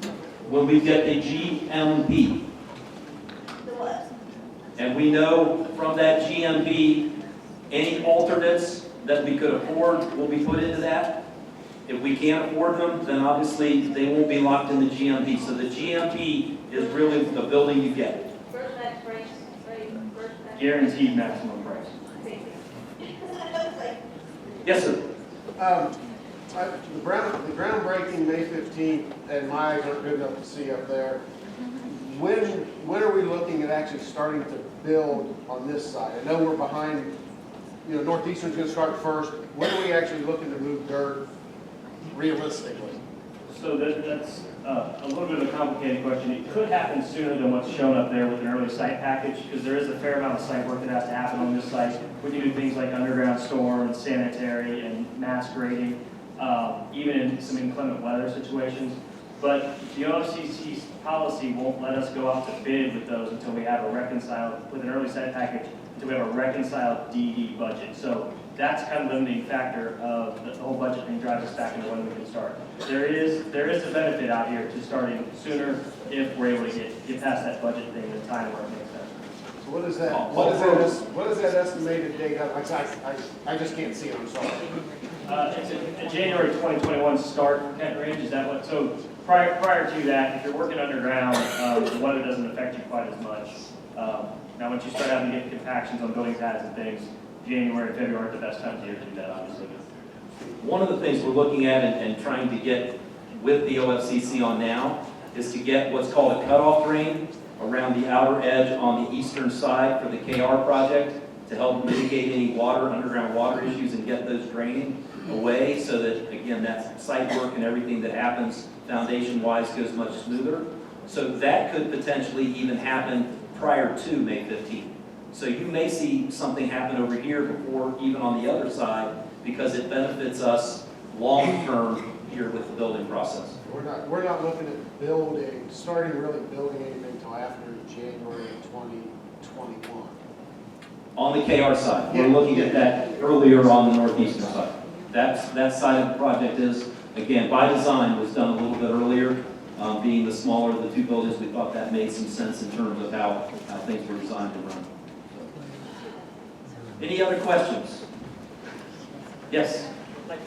program? When we get the GMP. The what? And we know from that GMP, any alternates that we could afford will be put into that. If we can't afford them, then obviously they won't be locked in the GMP. So the GMP is really the building you get. First max price, right? Guaranteed maximum price. Yes, sir. The groundbreaking May 15th, and my eyes aren't good enough to see up there. When are we looking at actually starting to build on this side? I know we're behind, Northeastern's going to start first. When are we actually looking to move dirt realistically? So that's a little bit of a complicated question. It could happen sooner than what's shown up there with an early site package, because there is a fair amount of site work that has to happen on this site. We can do things like underground storm and sanitary and mass grading. even in some inclement weather situations. But the OFCC's policy won't let us go out to bid with those until we have a reconciled, with an early site package, until we have a reconciled DD budget. So that's kind of the limiting factor of the whole budget thing drives us back into when we can start. There is a benefit out here to starting sooner if we're able to get past that budget thing in a time where it makes sense. So what is that, what is that estimated date? I just can't see it, I'm sorry. It's a January 2021 start, Kenton Ridge, is that what, so prior to that, if you're working underground, the weather doesn't affect you quite as much. Now, once you start having to get compactions on building pads and things, January and February aren't the best times of year to do that, obviously. One of the things we're looking at and trying to get with the OFCC on now is to get what's called a cutoff drain around the outer edge on the eastern side for the KR project to help mitigate any underground water issues and get those draining away so that, again, that site work and everything that happens foundation-wise goes much smoother. So that could potentially even happen prior to May 15th. So you may see something happen over here before even on the other side because it benefits us long-term here with the building process. We're not looking at starting really building anything until after January of 2021. On the KR side, we're looking at that earlier on the Northeastern side. That side of the project is, again, by design, was done a little bit earlier. Being the smaller of the two buildings, we thought that made some sense in terms of how things were designed to run. Any other questions? Yes? I've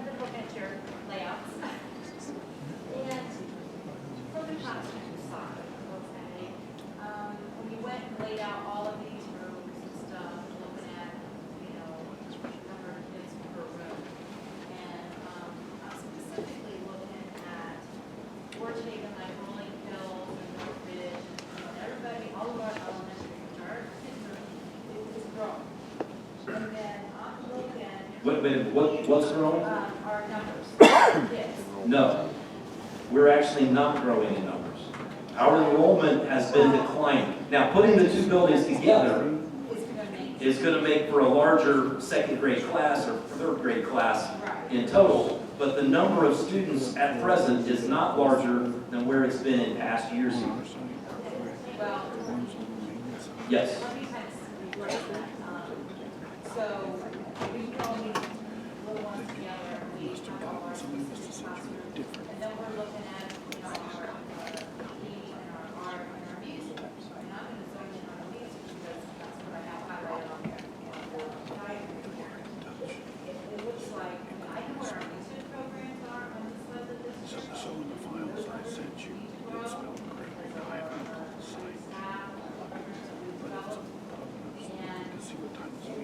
been looking at your layouts. And from the classroom side, okay, when you went and laid out all of these rooms and stuff, looking at, number of kids per room. And I'm specifically looking at, we're taking like Rolling Hills and North Ridge, and everybody, all of our elementary, our kids is growing. And then I'm looking. What's growing? Our numbers, kids. No, we're actually not growing in numbers. Our enrollment has been declining. Now, putting the two buildings together is going to make for a larger second grade class or third grade class in total, but the number of students at present is not larger than where it's been in past years. Well, Yes. let me kind of break that. So we can only little ones together, we have all our specific classrooms, and then we're looking at, our PE and our art and our music. And I'm going to zone in on the music because that's what I have highlighted on there. It looks like, I know where our music programs are on this side of the district. So in the files I sent you, it's spelled correctly. I have staff, programs that we developed, and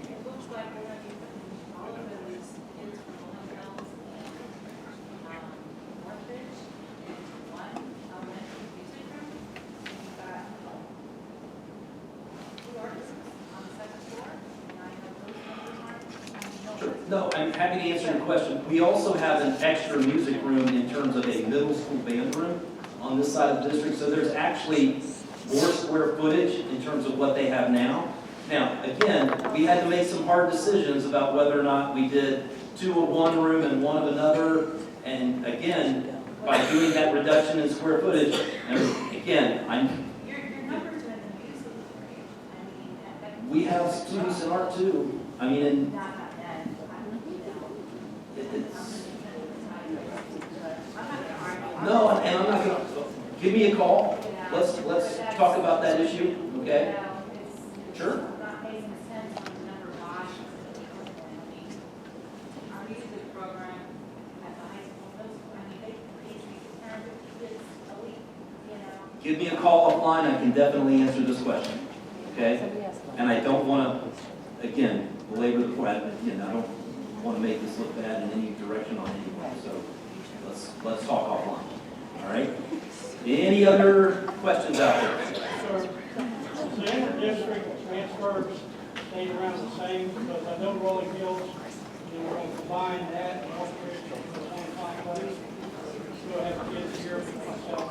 it looks like we're going to be putting all of those kids from Rolling Hills and Northridge into one elementary music room. We've got two artists on the second floor, and I know those numbers aren't. No, I'm happy to answer your question. We also have an extra music room in terms of a middle school band room on this side of the district. So there's actually more square footage in terms of what they have now. Now, again, we had to make some hard decisions about whether or not we did two of one room and one of another. And again, by doing that reduction in square footage, and again, Your numbers in the music room, I mean, we have students in art too. I mean, and no, and I'm not gonna, give me a call. Let's talk about that issue, okay? Sure. not making sense on the number of options that we have. I mean, our music program at the high school, they basically turn 50 kids a week, Give me a call offline, I can definitely answer this question, okay? And I don't want to, again, belabor the point, again, I don't want to make this look bad in any direction on anyone, so let's talk offline, all right? Any other questions out there? So inter-district transfers stayed around the same, because I know Rolling Hills, we're going to combine that and Northridge into one complex. Still have kids here, myself,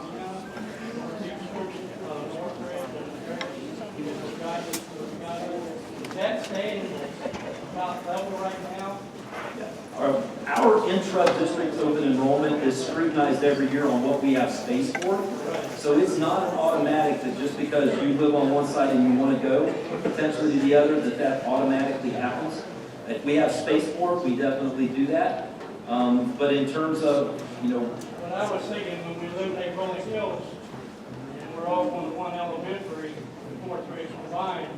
Is that staying about level right now? Our intra-district open enrollment is scrutinized every year on what we have space for. So it's not an automatic that just because you live on one side and you want to go potentially to the other, that automatically happens. If we have space for it, we definitely do that. But in terms of, But I was thinking when we eliminate Rolling Hills, and we're all on one elementary, the Northridge combined,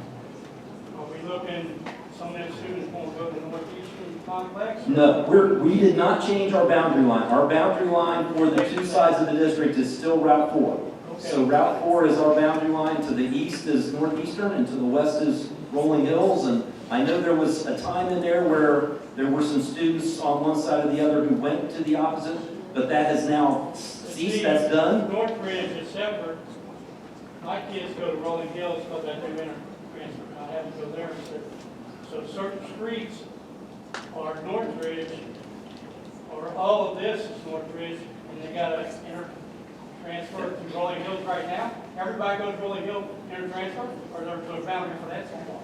are we looking, some of them students won't go to Northeastern complex? no, we did not change our boundary line. Our boundary line for the two sides of the district is still Route 4. So Route 4 is our boundary line. To the east is Northeastern, and to the west is Rolling Hills. And I know there was a time in there where there were some students on one side or the other who went to the opposite, but that has now ceased. That's done. Northridge is separate. My kids go to Rolling Hills because I do inter transfer. I have to go there instead. So certain streets are Northridge, or all of this is Northridge, and they got to transfer to Rolling Hills right now. Everybody goes to Rolling Hill transfer, or there's a boundary for that somewhere.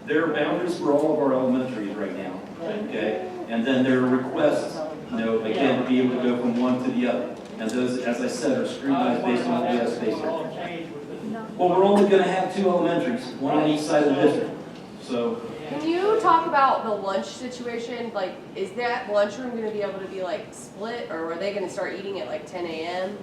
There are boundaries for all of our elementaries right now, okay? And then there are requests, again, to be able to go from one to the other. And those, as I said, are scrutinized based on what we have space for. Well, we're only going to have 2 elementaries, one on each side of the district. So, Can you talk about the lunch situation? Like, is that lunchroom going to be able to be like split, or are they going to start eating at like 10 a.m.?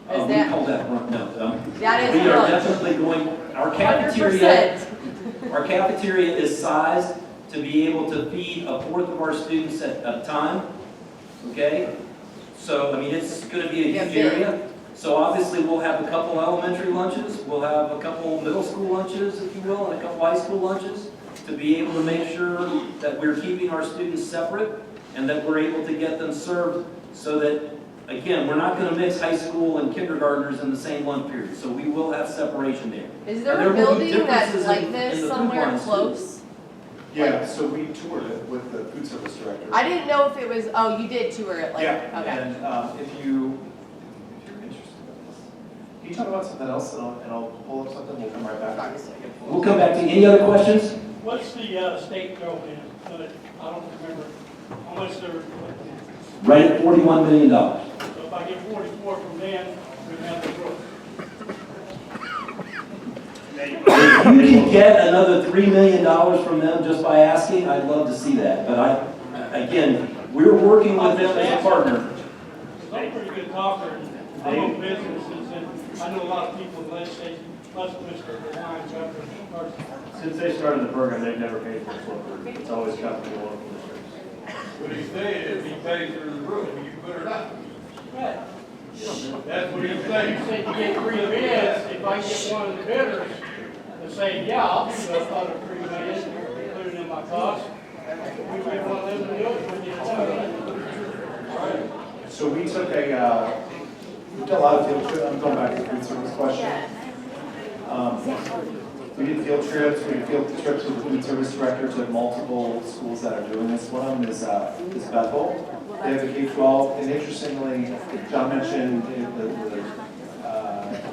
we call that lunch. No, that is we are lunch. definitely going. Our 100%. cafeteria is sized to be able to feed a fourth of our students at a time. Okay, so I mean it's going to be a huge area. So obviously we'll have a couple elementary lunches, we'll have a couple middle school lunches, if you will, and a couple high school lunches to be able to make sure that we're keeping our students separate and that we're able to get them served so that, again, we're not going to mix high school and kindergartners in the same lunch period. So we will have separation there. Is there a building that's like this somewhere close? Yeah, so we toured it with the food service director. I didn't know if it was, oh, you did tour it, like, Yeah, okay. and if you're interested in this, can you talk about something else and I'll pull up something, we'll come right back. We'll come back to any other questions? What's the state go in? I don't remember how much they're. Right at $41 million. So if I get 44 from them, we have the growth. If you can get another $3 million from them just by asking, I'd love to see that. But again, we're working with them as a partner. I'm a pretty good talker, and I own businesses, and I know a lot of people in legislation, plus Mr. Devine, Governor Carson. Since they started the program, they've never paid for its work. It's always come from the local districts. What he's saying is he pays for the roof, and you put it up. Right. That's what he's You saying. said you get 3 bids, if I get one of the bidders to say, yeah, I'll do the other 3 million, including in my cost, we get one of them to do it, we get it done. Right. So we took we've done a lot of field trips, I'm going back to the food service question. We did field trips, we did field trips with the food service director to multiple schools that are doing this. One of them is Bethel. They have a K-12, and interestingly, John mentioned the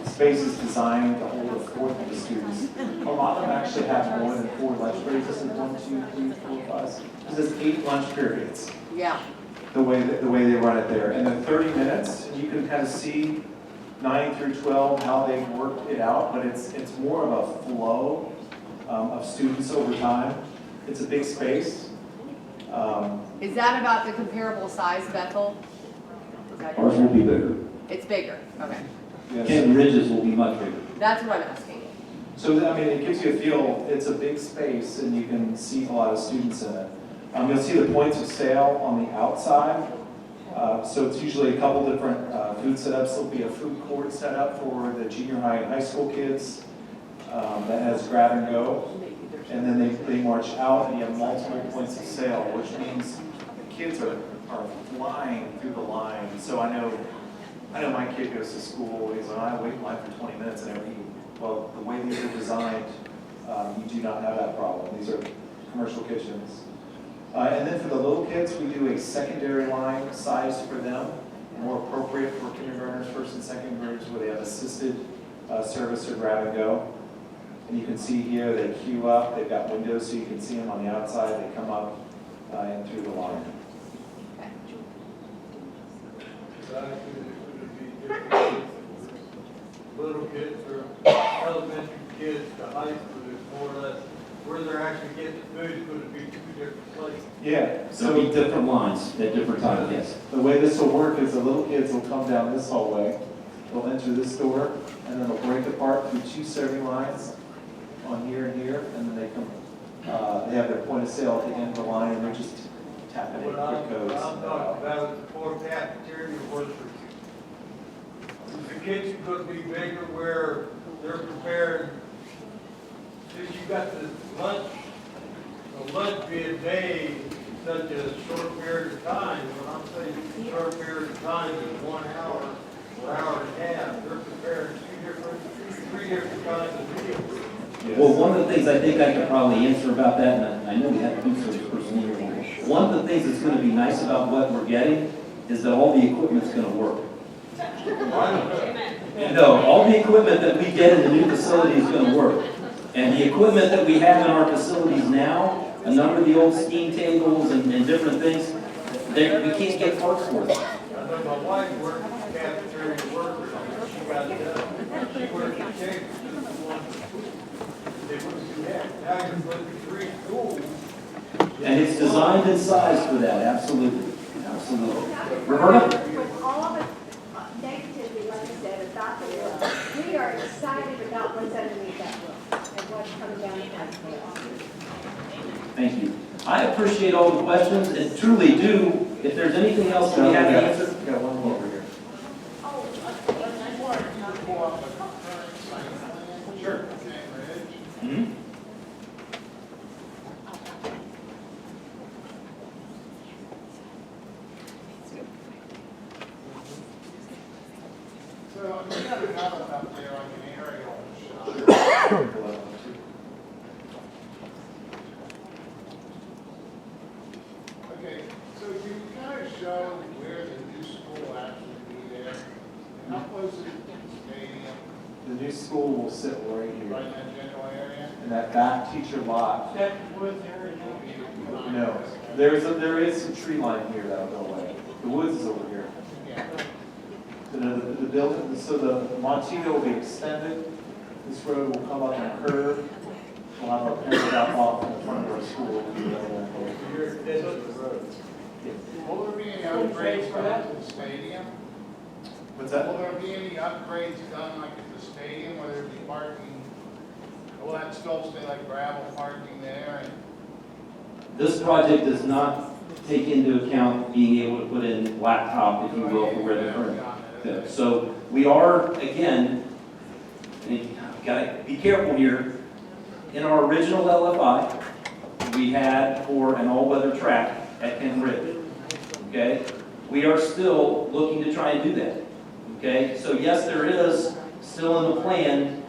space is designed to hold a fourth of the students. A lot of them actually have more than 4 lunch breaks. This is 1, 2, 3, 4, 5. This is 8 lunch periods. Yeah. The way they run it there. And the 30 minutes, you can kind of see 9 through 12 how they've worked it out, but it's more of a flow of students over time. It's a big space. Is that about the comparable size, Bethel? Ours will be bigger. It's bigger, okay. Yes. Kenton Ridges will be much bigger. That's what I'm asking. So, I mean, it gives you a feel, it's a big space and you can see a lot of students in it. You'll see the points of sale on the outside. So it's usually a couple different food setups. There'll be a food court set up for the junior high and high school kids that has grab and go. And then they march out and you have multiple points of sale, which means the kids are flying through the line. So I know my kid goes to school, he's like, I wait in line for 20 minutes and I eat. Well, the way these are designed, you do not have that problem. These are commercial kitchens. And then for the little kids, we do a secondary line size for them, more appropriate for kindergartners, first and second graders, where they have assisted service or grab and go. And you can see here, they queue up, they've got windows so you can see them on the outside, they come up and through the line. size, could it be different? Little kids or elementary kids to high school is more or less where they're actually getting food, could it be two different places? Yeah, There'll be different lines at different times, yes. the way this will work is the little kids will come down this hallway, they'll enter this door, and then they'll break apart through 2 serving lines on here and here, and then they come, they have their point of sale at the end of the line, and they're just tapping in What quick codes. I'm talking about is more cafeteria workers. The kitchen could be bigger where they're prepared. Since you got the lunch be a day, such a short period of time. When I'm saying short period of time is 1 hour or hour and a half, they're preparing 3 different kinds of meals. Well, one of the things I think I could probably answer about that, and I know we have a food service person here. One of the things that's going to be nice about what we're getting is that all the equipment's going to work. No, all the equipment that we get in the new facility is going to work. And the equipment that we have in our facilities now, a number of the old steam tables and different things, we can't get parts for them. I know my wife worked as a cafeteria worker, and she got done. She worked at Kenton Ridge. They wouldn't do that. Now you're putting 3 schools. And it's designed and sized for that, absolutely, absolutely. Roberta? With all the negativity, like I said, about the room, we are excited about what's underneath that roof and what's coming down the pipeline. Thank you. I appreciate all the questions, and truly do. If there's anything else that we have to answer. We got one more over here. Sure. Mm-hmm. So, you got another up there on an aerial shot. Okay, so can you kind of show where the new school will actually be there? And how close is it to the stadium? The new school will sit right here. Right in that general area? In that back teacher lot. That woods area. No, there is some tree line here that'll go away. The woods is over here. Yeah. The building, so the Montego will be extended. This road will come up and curve. We'll have our parents drop off in the front of our school. You're at the edge of the road. Will there be any upgrades done to the stadium? What's that? Will there be any upgrades done like at the stadium, whether it be parking? Will that still stay like gravel parking there? And This project does not take into account being able to put in blacktop, if you will, for where the current. So we are, again, and you gotta be careful here. In our original LFI, we had for an all-weather track at Kenton Ridge. Okay? We are still looking to try and do that. Okay? So yes, there is still in the plan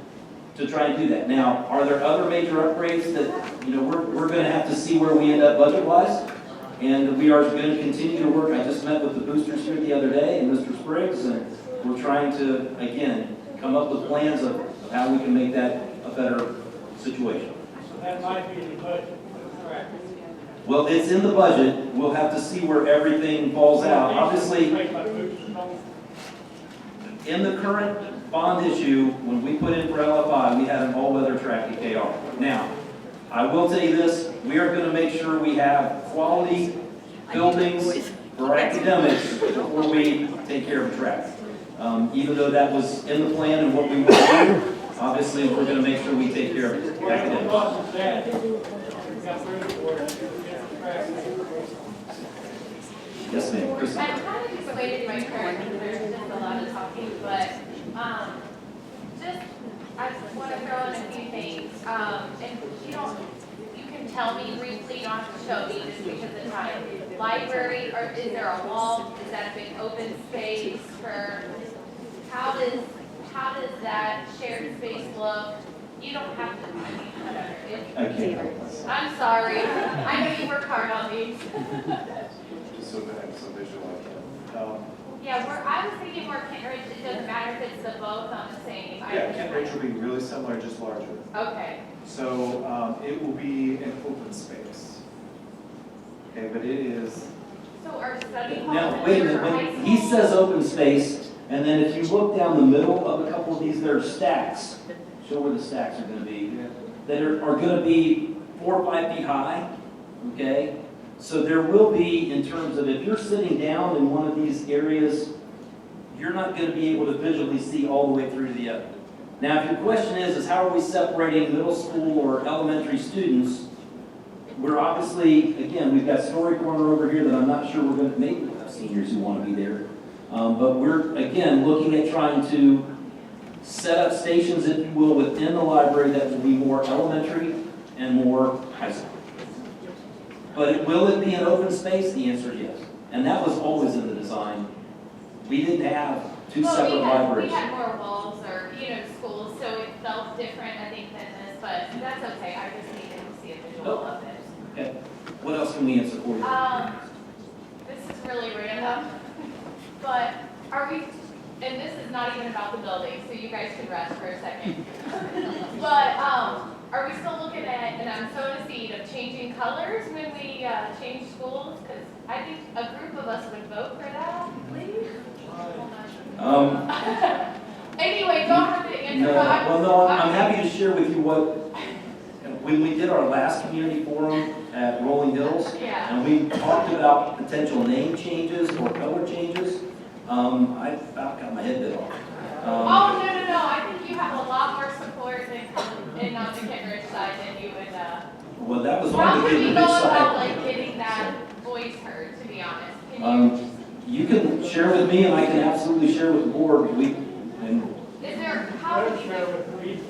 to try and do that. Now, are there other major upgrades that, we're going to have to see where we end up budget-wise? And we are going to continue to work. I just met with the boosters here the other day and Mr. Spriggs, and we're trying to, again, come up with plans of how we can make that a better situation. So that might be in the budget, correct? Well, it's in the budget. We'll have to see where everything falls out. Obviously, in the current bond issue, when we put in for LFI, we had an all-weather track at KR. Now, I will tell you this, we are going to make sure we have quality buildings for academics before we take care of track. Even though that was in the plan and what we want to do, obviously, we're going to make sure we take care of academics. Yes, ma'am. Chris. I'm kind of disappointed in my parents because there's just a lot of talking, but I just want to throw in a few things. And you can tell me briefly, you don't have to show me just because of time. Library, or is there a wall? Is that a big open space for, how does that shared space look? You don't have to, whatever. I'm sorry. I know you work hard on these. Just so that I have some visual idea. Yeah, I was thinking more Kenton Ridge, it doesn't matter if it's the both on the same. Yeah, Kenton Ridge will be really similar, just larger. Okay. So it will be an open space. Okay, but it is So our study hall. Now, wait a minute, when he says open space, and then if you look down the middle of a couple of these, there are stacks. Show where the stacks are gonna be. That are gonna be 4 or 5 feet high, okay? So there will be, in terms of, if you're sitting down in one of these areas, you're not gonna be able to visually see all the way through to the other. Now, if your question is how are we separating middle school or elementary students? We're obviously, again, we've got Story Corner over here that I'm not sure we're gonna maybe have seniors who wanna be there. But we're, again, looking at trying to set up stations, if you will, within the library that will be more elementary and more high school. But will it be an open space? The answer is yes. And that was always in the design. We didn't have two separate libraries. We had more walls or, schools, so it felt different, I think, than this, but that's okay. I just needed to see a visual of it. Okay. What else can we answer for you? This is really random, but are we, and this is not even about the building, so you guys can rest for a second. But are we still looking at, and I'm sowing a seed of changing colors when we change schools? Because I think a group of us would vote for that, please. Anyway, don't have to answer. No, I'm happy to share with you when we did our last community forum at Rolling Hills, and we talked about potential name changes or color changes, I about got my head bit off. Oh, no. I think you have a lot more support in on the Kenton Ridge side than you would. Well, that was how on the could we Kenton go Ridge about side. getting that voice heard? To be honest, can You can share with me, and I can absolutely share with the board. Is there,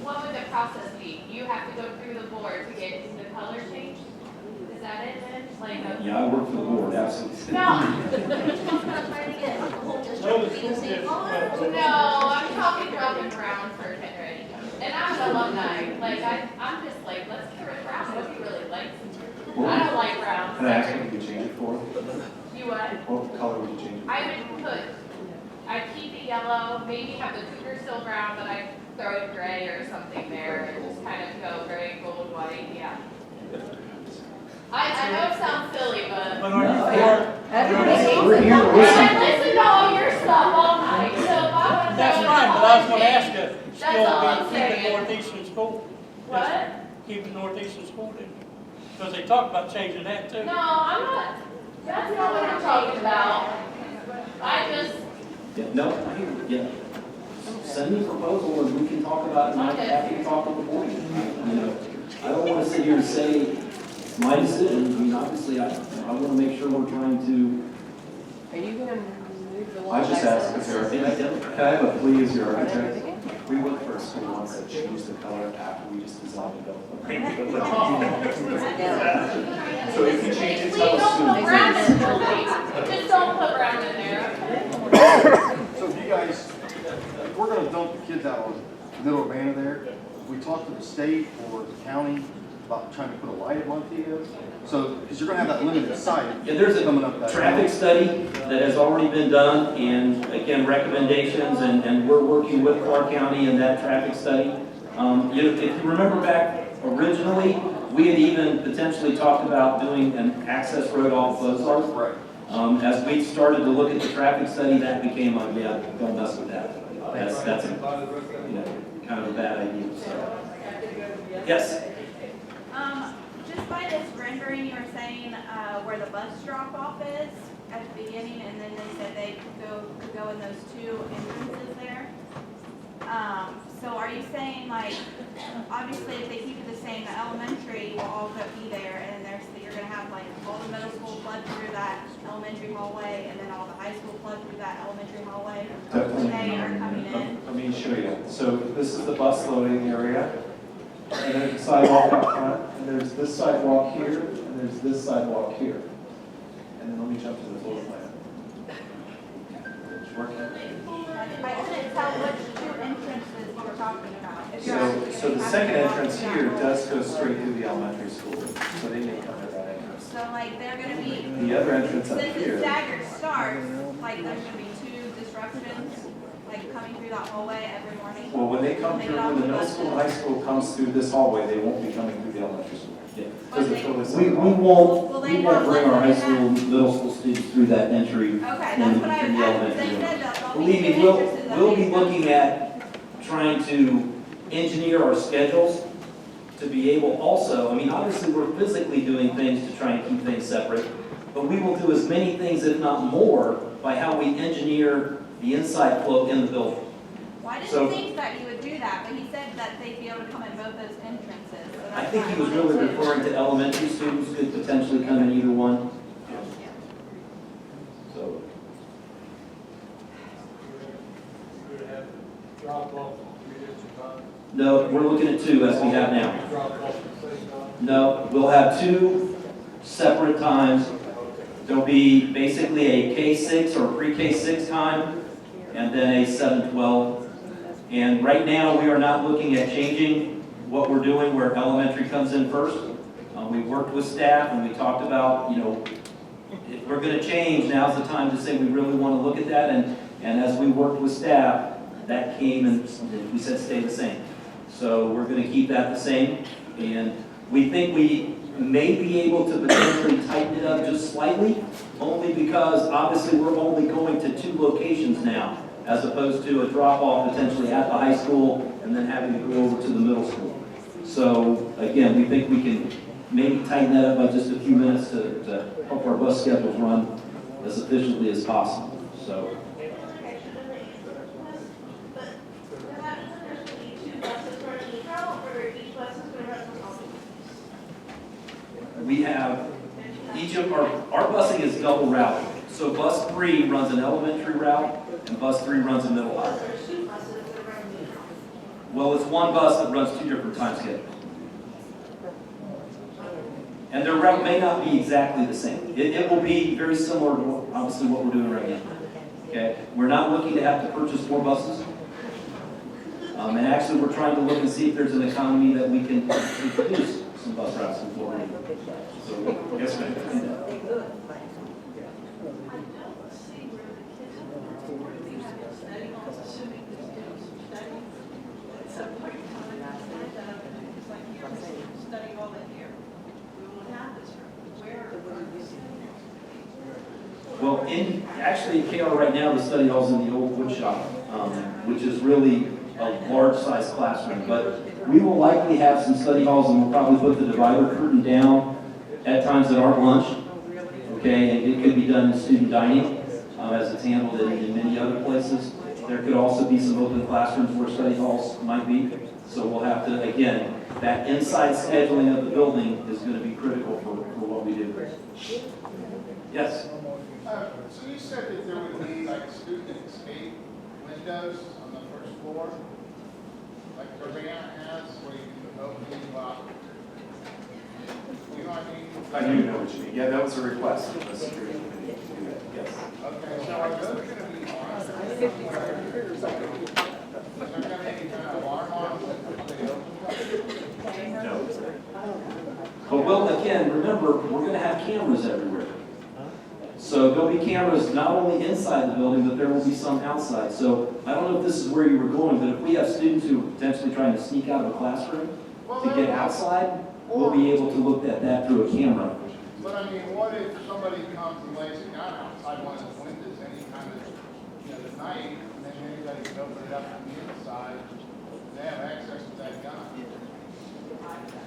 what would the process be? You have to go through the board to get the color changed? Is that it then? Yeah, I work for the board, absolutely. No, I'm talking Robin Brown for Kenton Ridge. And I'm an alumni. I'm just let's get rid of Brown. What he really likes. I don't like Brown. Can I ask what you could change it for? You what? What color would you change it? I'd keep the yellow, maybe have the cougar still brown, but I'd throw it gray or something there and just kind of go gray, gold, white, yeah. I know it sounds silly, but. We're here to listen. I listen to all your stuff all night, so if I want to. That's fine, but I was gonna ask you, That's all I'm keep it saying. Northeastern School? What? Keep it Northeastern School, didn't you? Because they talked about changing that too. No, I'm not, that's not what I'm talking about. I just. Yeah. Send me a proposal and we can talk about it, and I'm happy to talk with the board. I don't want to sit here and say it's my decision. I mean, obviously, I want to make sure we're trying to. Are you going to move the wall? I just asked, can I have a plea as your architect? We went for a school once that changed the color after we just designed it. So if you change it, Please tell us don't put soon. brown in the building. Just don't put brown in there, okay? So if you guys, if we're gonna dump the kids out on Middle Urbana there, we talked to the state or the county about trying to put a light at Montego. So, because you're gonna have that limited site. Yeah, there's coming up a that traffic study that has already been done, and again, recommendations, and we're working with Clark County in that traffic study. If you remember back originally, we had even potentially talked about doing an access road off Ozark. Right. As we started to look at the traffic study, that became like, yeah, don't mess with that. That's kind of a bad idea. So. Yes. Just by this rendering, you were saying where the bus drop-off is at the beginning, and then they said they could go in those two entrances there. So are you saying, obviously if they keep it the same, the elementary will all be there, and you're going to have all the middle school flood through that elementary hallway, and then all the high school flood through that elementary hallway when they are coming in? Let me show you. So this is the bus loading area. And there's a sidewalk out front, and there's this sidewalk here, and there's this sidewalk here. And then let me jump to the floor plan. I couldn't tell which two entrances you were talking about. So the second entrance here does go straight through the elementary school, so they may come to that entrance. So they're going to be. The other entrance up Since here. the staggered starts, there's going to be two disruptions, coming through that hallway every morning. Well, when they come through, when the middle school and high school comes through this hallway, they won't be coming through the elementary school. Yeah. Or they- We Will won't they bring not let our high them school, middle school students through that entry. Okay, that's what I in the was elementary asking. They room. said that. They'll be Believe me, interested in we'll be these. looking at trying to engineer our schedules to be able also, I mean, obviously, we're physically doing things to try and keep things separate, but we will do as many things, if not more, by how we engineer the inside flow in the building. Well, I didn't So- think that you would do that, but he said that they'd be able to come in both those entrances. So I that's think why he was wanted really to- referring to elementary students could potentially come in either one. So, We're gonna have to drop off 3 days at a time. no, we're looking at 2 as we have now. Drop off at the same time. No, we'll have 2 separate times. There'll be basically a K-6 or pre-K-6 time, and then a 7-12. And right now, we are not looking at changing what we're doing where elementary comes in first. We worked with staff and we talked about, you know, if we're gonna change, now's the time to say we really wanna look at that. And as we worked with staff, that came and we said stay the same. So we're gonna keep that the same. And we think we may be able to potentially tighten it up just slightly, only because obviously we're only going to 2 locations now, as opposed to a drop-off potentially at the high school and then having to go over to the middle school. So again, we think we can maybe tighten that up by just a few minutes to help our bus schedules run as efficiently as possible. So But that means that there's gonna be 2 buses running each route, or each bus is gonna run from all we have, each of our busing is double routed. So bus 3 runs an elementary route and bus 3 runs a middle route. There's 2 buses that are running each route. Well, it's one bus that runs 2 different time schedules. And their route may not be exactly the same. It will be very similar to obviously what we're doing right now. Okay? We're not looking to have to purchase more buses. And actually, we're trying to look and see if there's an economy that we can produce some bus routes in Florida. So, yes, ma'am. I don't see where the kids are really having study halls, assuming the students are studying. At some point in time, I find that it's like, here's a study hall in here. We won't have this room. Where are the study halls? Well, actually in KR right now, the study hall's in the old wood shop, which is really a large-sized classroom. But we will likely have some study halls, and we'll probably put the divider curtain down at times that aren't lunch. Okay, and it could be done in student dining, as it's handled in many other places. There could also be some open classrooms where study halls might be. So we'll have to, again, that inside scheduling of the building is going to be critical for what we do. Yes? So you said that there would be like student escape windows on the first floor? Like Corinna has, where you can open them up? You know what I mean? I do know what you mean. Yeah, that was a request of the security committee to do that, yes. Okay, so are those gonna be armed somewhere? Is there gonna be any kind of alarm on them when they open them? No. But well, again, remember, we're going to have cameras everywhere. So there'll be cameras not only inside the building, but there will be some outside. So I don't know if this is where you were going, but if we have students who are potentially trying to sneak out of a classroom to get outside, we'll be able to look at that through a camera. But I mean, what if somebody comes and lays a gun outside one of the windows any time of, the night, and then anybody can open it up from the inside, they have access to that gun?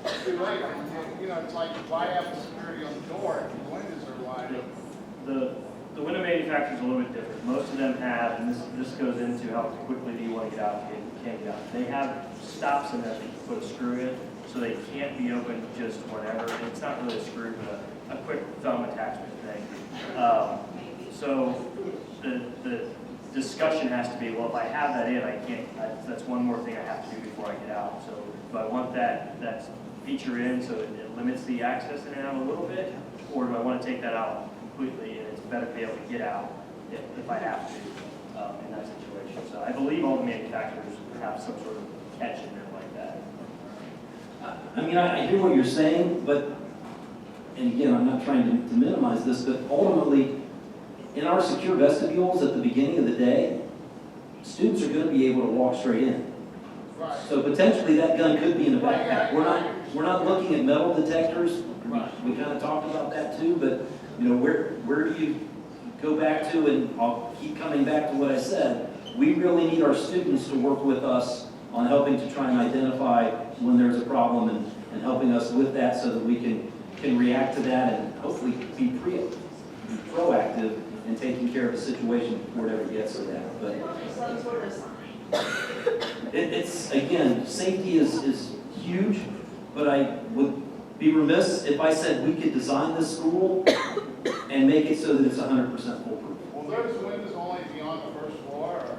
It's too late, it's like, why have the security on the door if the windows are wide open? The window manufacturer's a little bit different. Most of them have, and this goes into how quickly do you want to get out and can't get out. They have stops in there that you can put a screw in, so they can't be opened just whenever. It's not really a screw, but a quick thumb attachment thing. So the discussion has to be, well, if I have that in, that's one more thing I have to do before I get out. So do I want that feature in so it limits the access in and out a little bit, or do I want to take that out completely and it's better to be able to get out if I have to in that situation? So I believe all the manufacturers have some sort of catch in there like that. I mean, I hear what you're saying, but, and again, I'm not trying to minimize this, but ultimately, in our secure vestibules at the beginning of the day, students are going to be able to walk straight in. So potentially that gun could be in the backpack. We're not looking at metal detectors. We kind of talked about that too, but you know, where do you go back to? And I'll keep coming back to what I said. We really need our students to work with us on helping to try and identify when there's a problem and helping us with that so that we can react to that and hopefully be proactive in taking care of the situation before it ever gets to that. But it's again, safety is huge, but I would be remiss if I said we could design this school and make it so that it's 100% foolproof. Will those windows only be on the first floor? Or?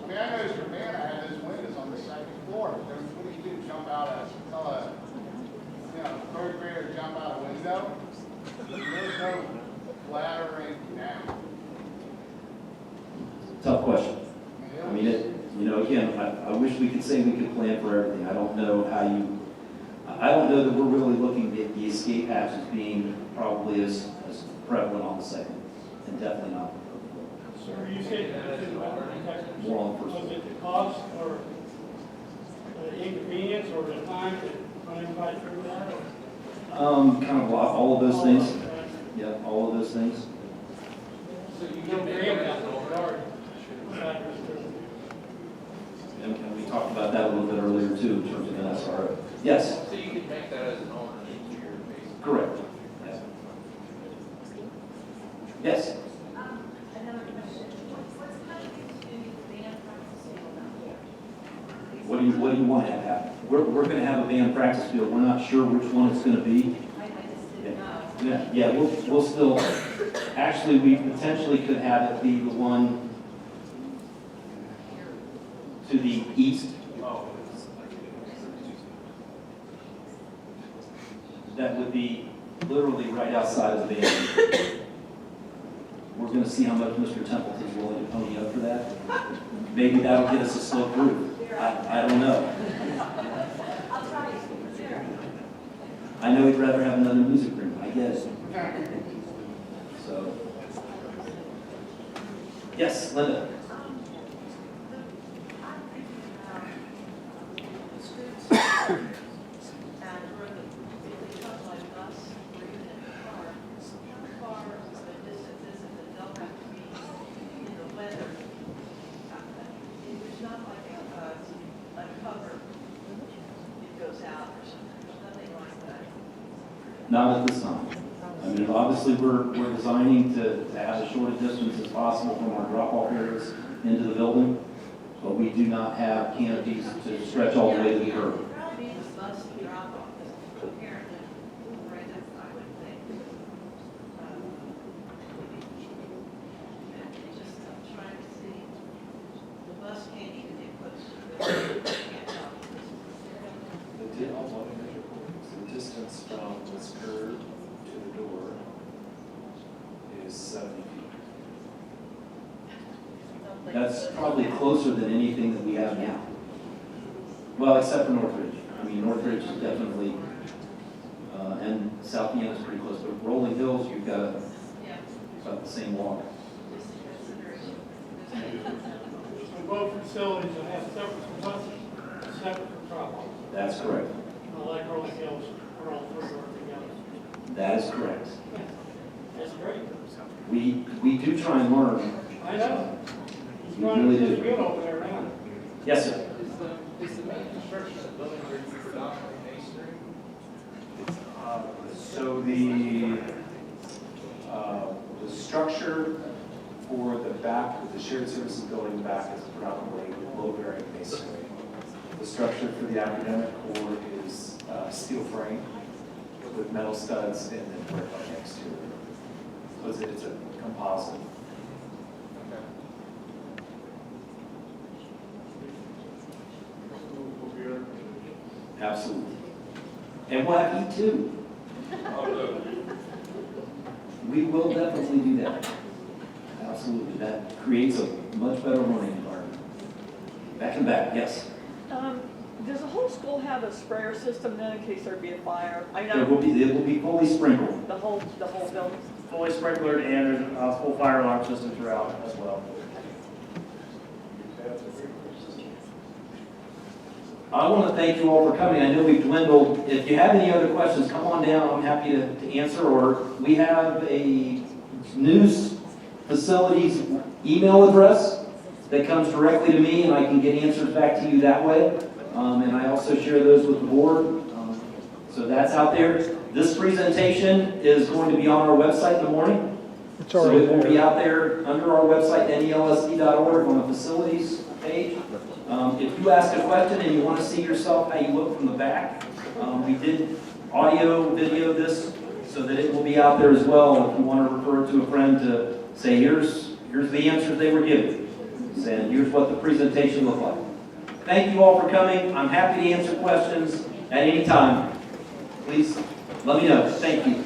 I mean, I noticed your man had those windows on the second floor. What do you do? Jump out a, third grader jump out a window? There's no ladder or anything down. Tough question. I mean, again, I wish we could say we could plan for everything. I don't know that we're really looking at the escape hatch as being probably as prevalent on the second, and definitely not. So are you saying that More on the first. was it the cost or the inconvenience or the time to run everybody through that? Kind of all of those things. Yeah, all of those things. So you can make that over. And we talked about that a little bit earlier too, in terms of NSRO. Yes? So you can make that as an alternate to your base? Correct. Yes. Yes? Another question. What's happening to the band practice field out here? What do you want to have happen? We're going to have a band practice field. We're not sure which one it's going to be. I just didn't know. Yeah, we'll still, actually, we potentially could have it be the one to the east. That would be literally right outside of the band. We're going to see how much Mr. Templeton's willing to pony up for that. Maybe that'll get us a sloped roof. I don't know. I'll try it. I know he'd rather have another music room, I guess. So, yes, Linda. Not at this time. I mean, obviously, we're designing to have as short a distance as possible from our drop-off areas into the building, but we do not have canopies to stretch all the way to the curb. The distance from this curb to the door is 70 feet. That's probably closer than anything that we have now. Well, except for Northridge. I mean, Northridge is definitely, and South End is pretty close, but Rolling Hills, you've got about the same walk. So both facilities will have separate buses, separate for drop-off. That's correct. Like Rolling Hills, we're all three working together. That is correct. That's great. We do try and learn. I know. He's We running really really do. good over there now. Yes, sir. Is the main construction of the building where you predominantly masonry? So the structure for the back, the shared services building back is predominantly low-bearing masonry. The structure for the academic core is steel frame with metal studs and then brick on the exterior. So it's a composite. Absolutely. And we'll have heat too. We will definitely do that. Absolutely. That creates a much better learning environment. Back and back, yes. Does the whole school have a sprayer system then in case there'd be a fire? I know It will be fully sprinkled. the whole building. Fully sprinklered, and there's a full fire alarm system throughout as well. I want to thank you all for coming. I know we've dwindled. If you have any other questions, come on down. I'm happy to answer. Or we have a news facilities email address that comes directly to me, and I can get answers back to you that way. And I also share those with the board. So that's out there. This presentation is going to be on our website in the morning. It's So already it will be there. out there under our website, NELSD.org, on the facilities page. If you ask a question and you want to see yourself how you look from the back, we did audio, video this so that it will be out there as well. If you want to refer to a friend to say, here's the answers they were given, and here's what the presentation looked like. Thank you all for coming. I'm happy to answer questions at any time. Please let me know. Thank you.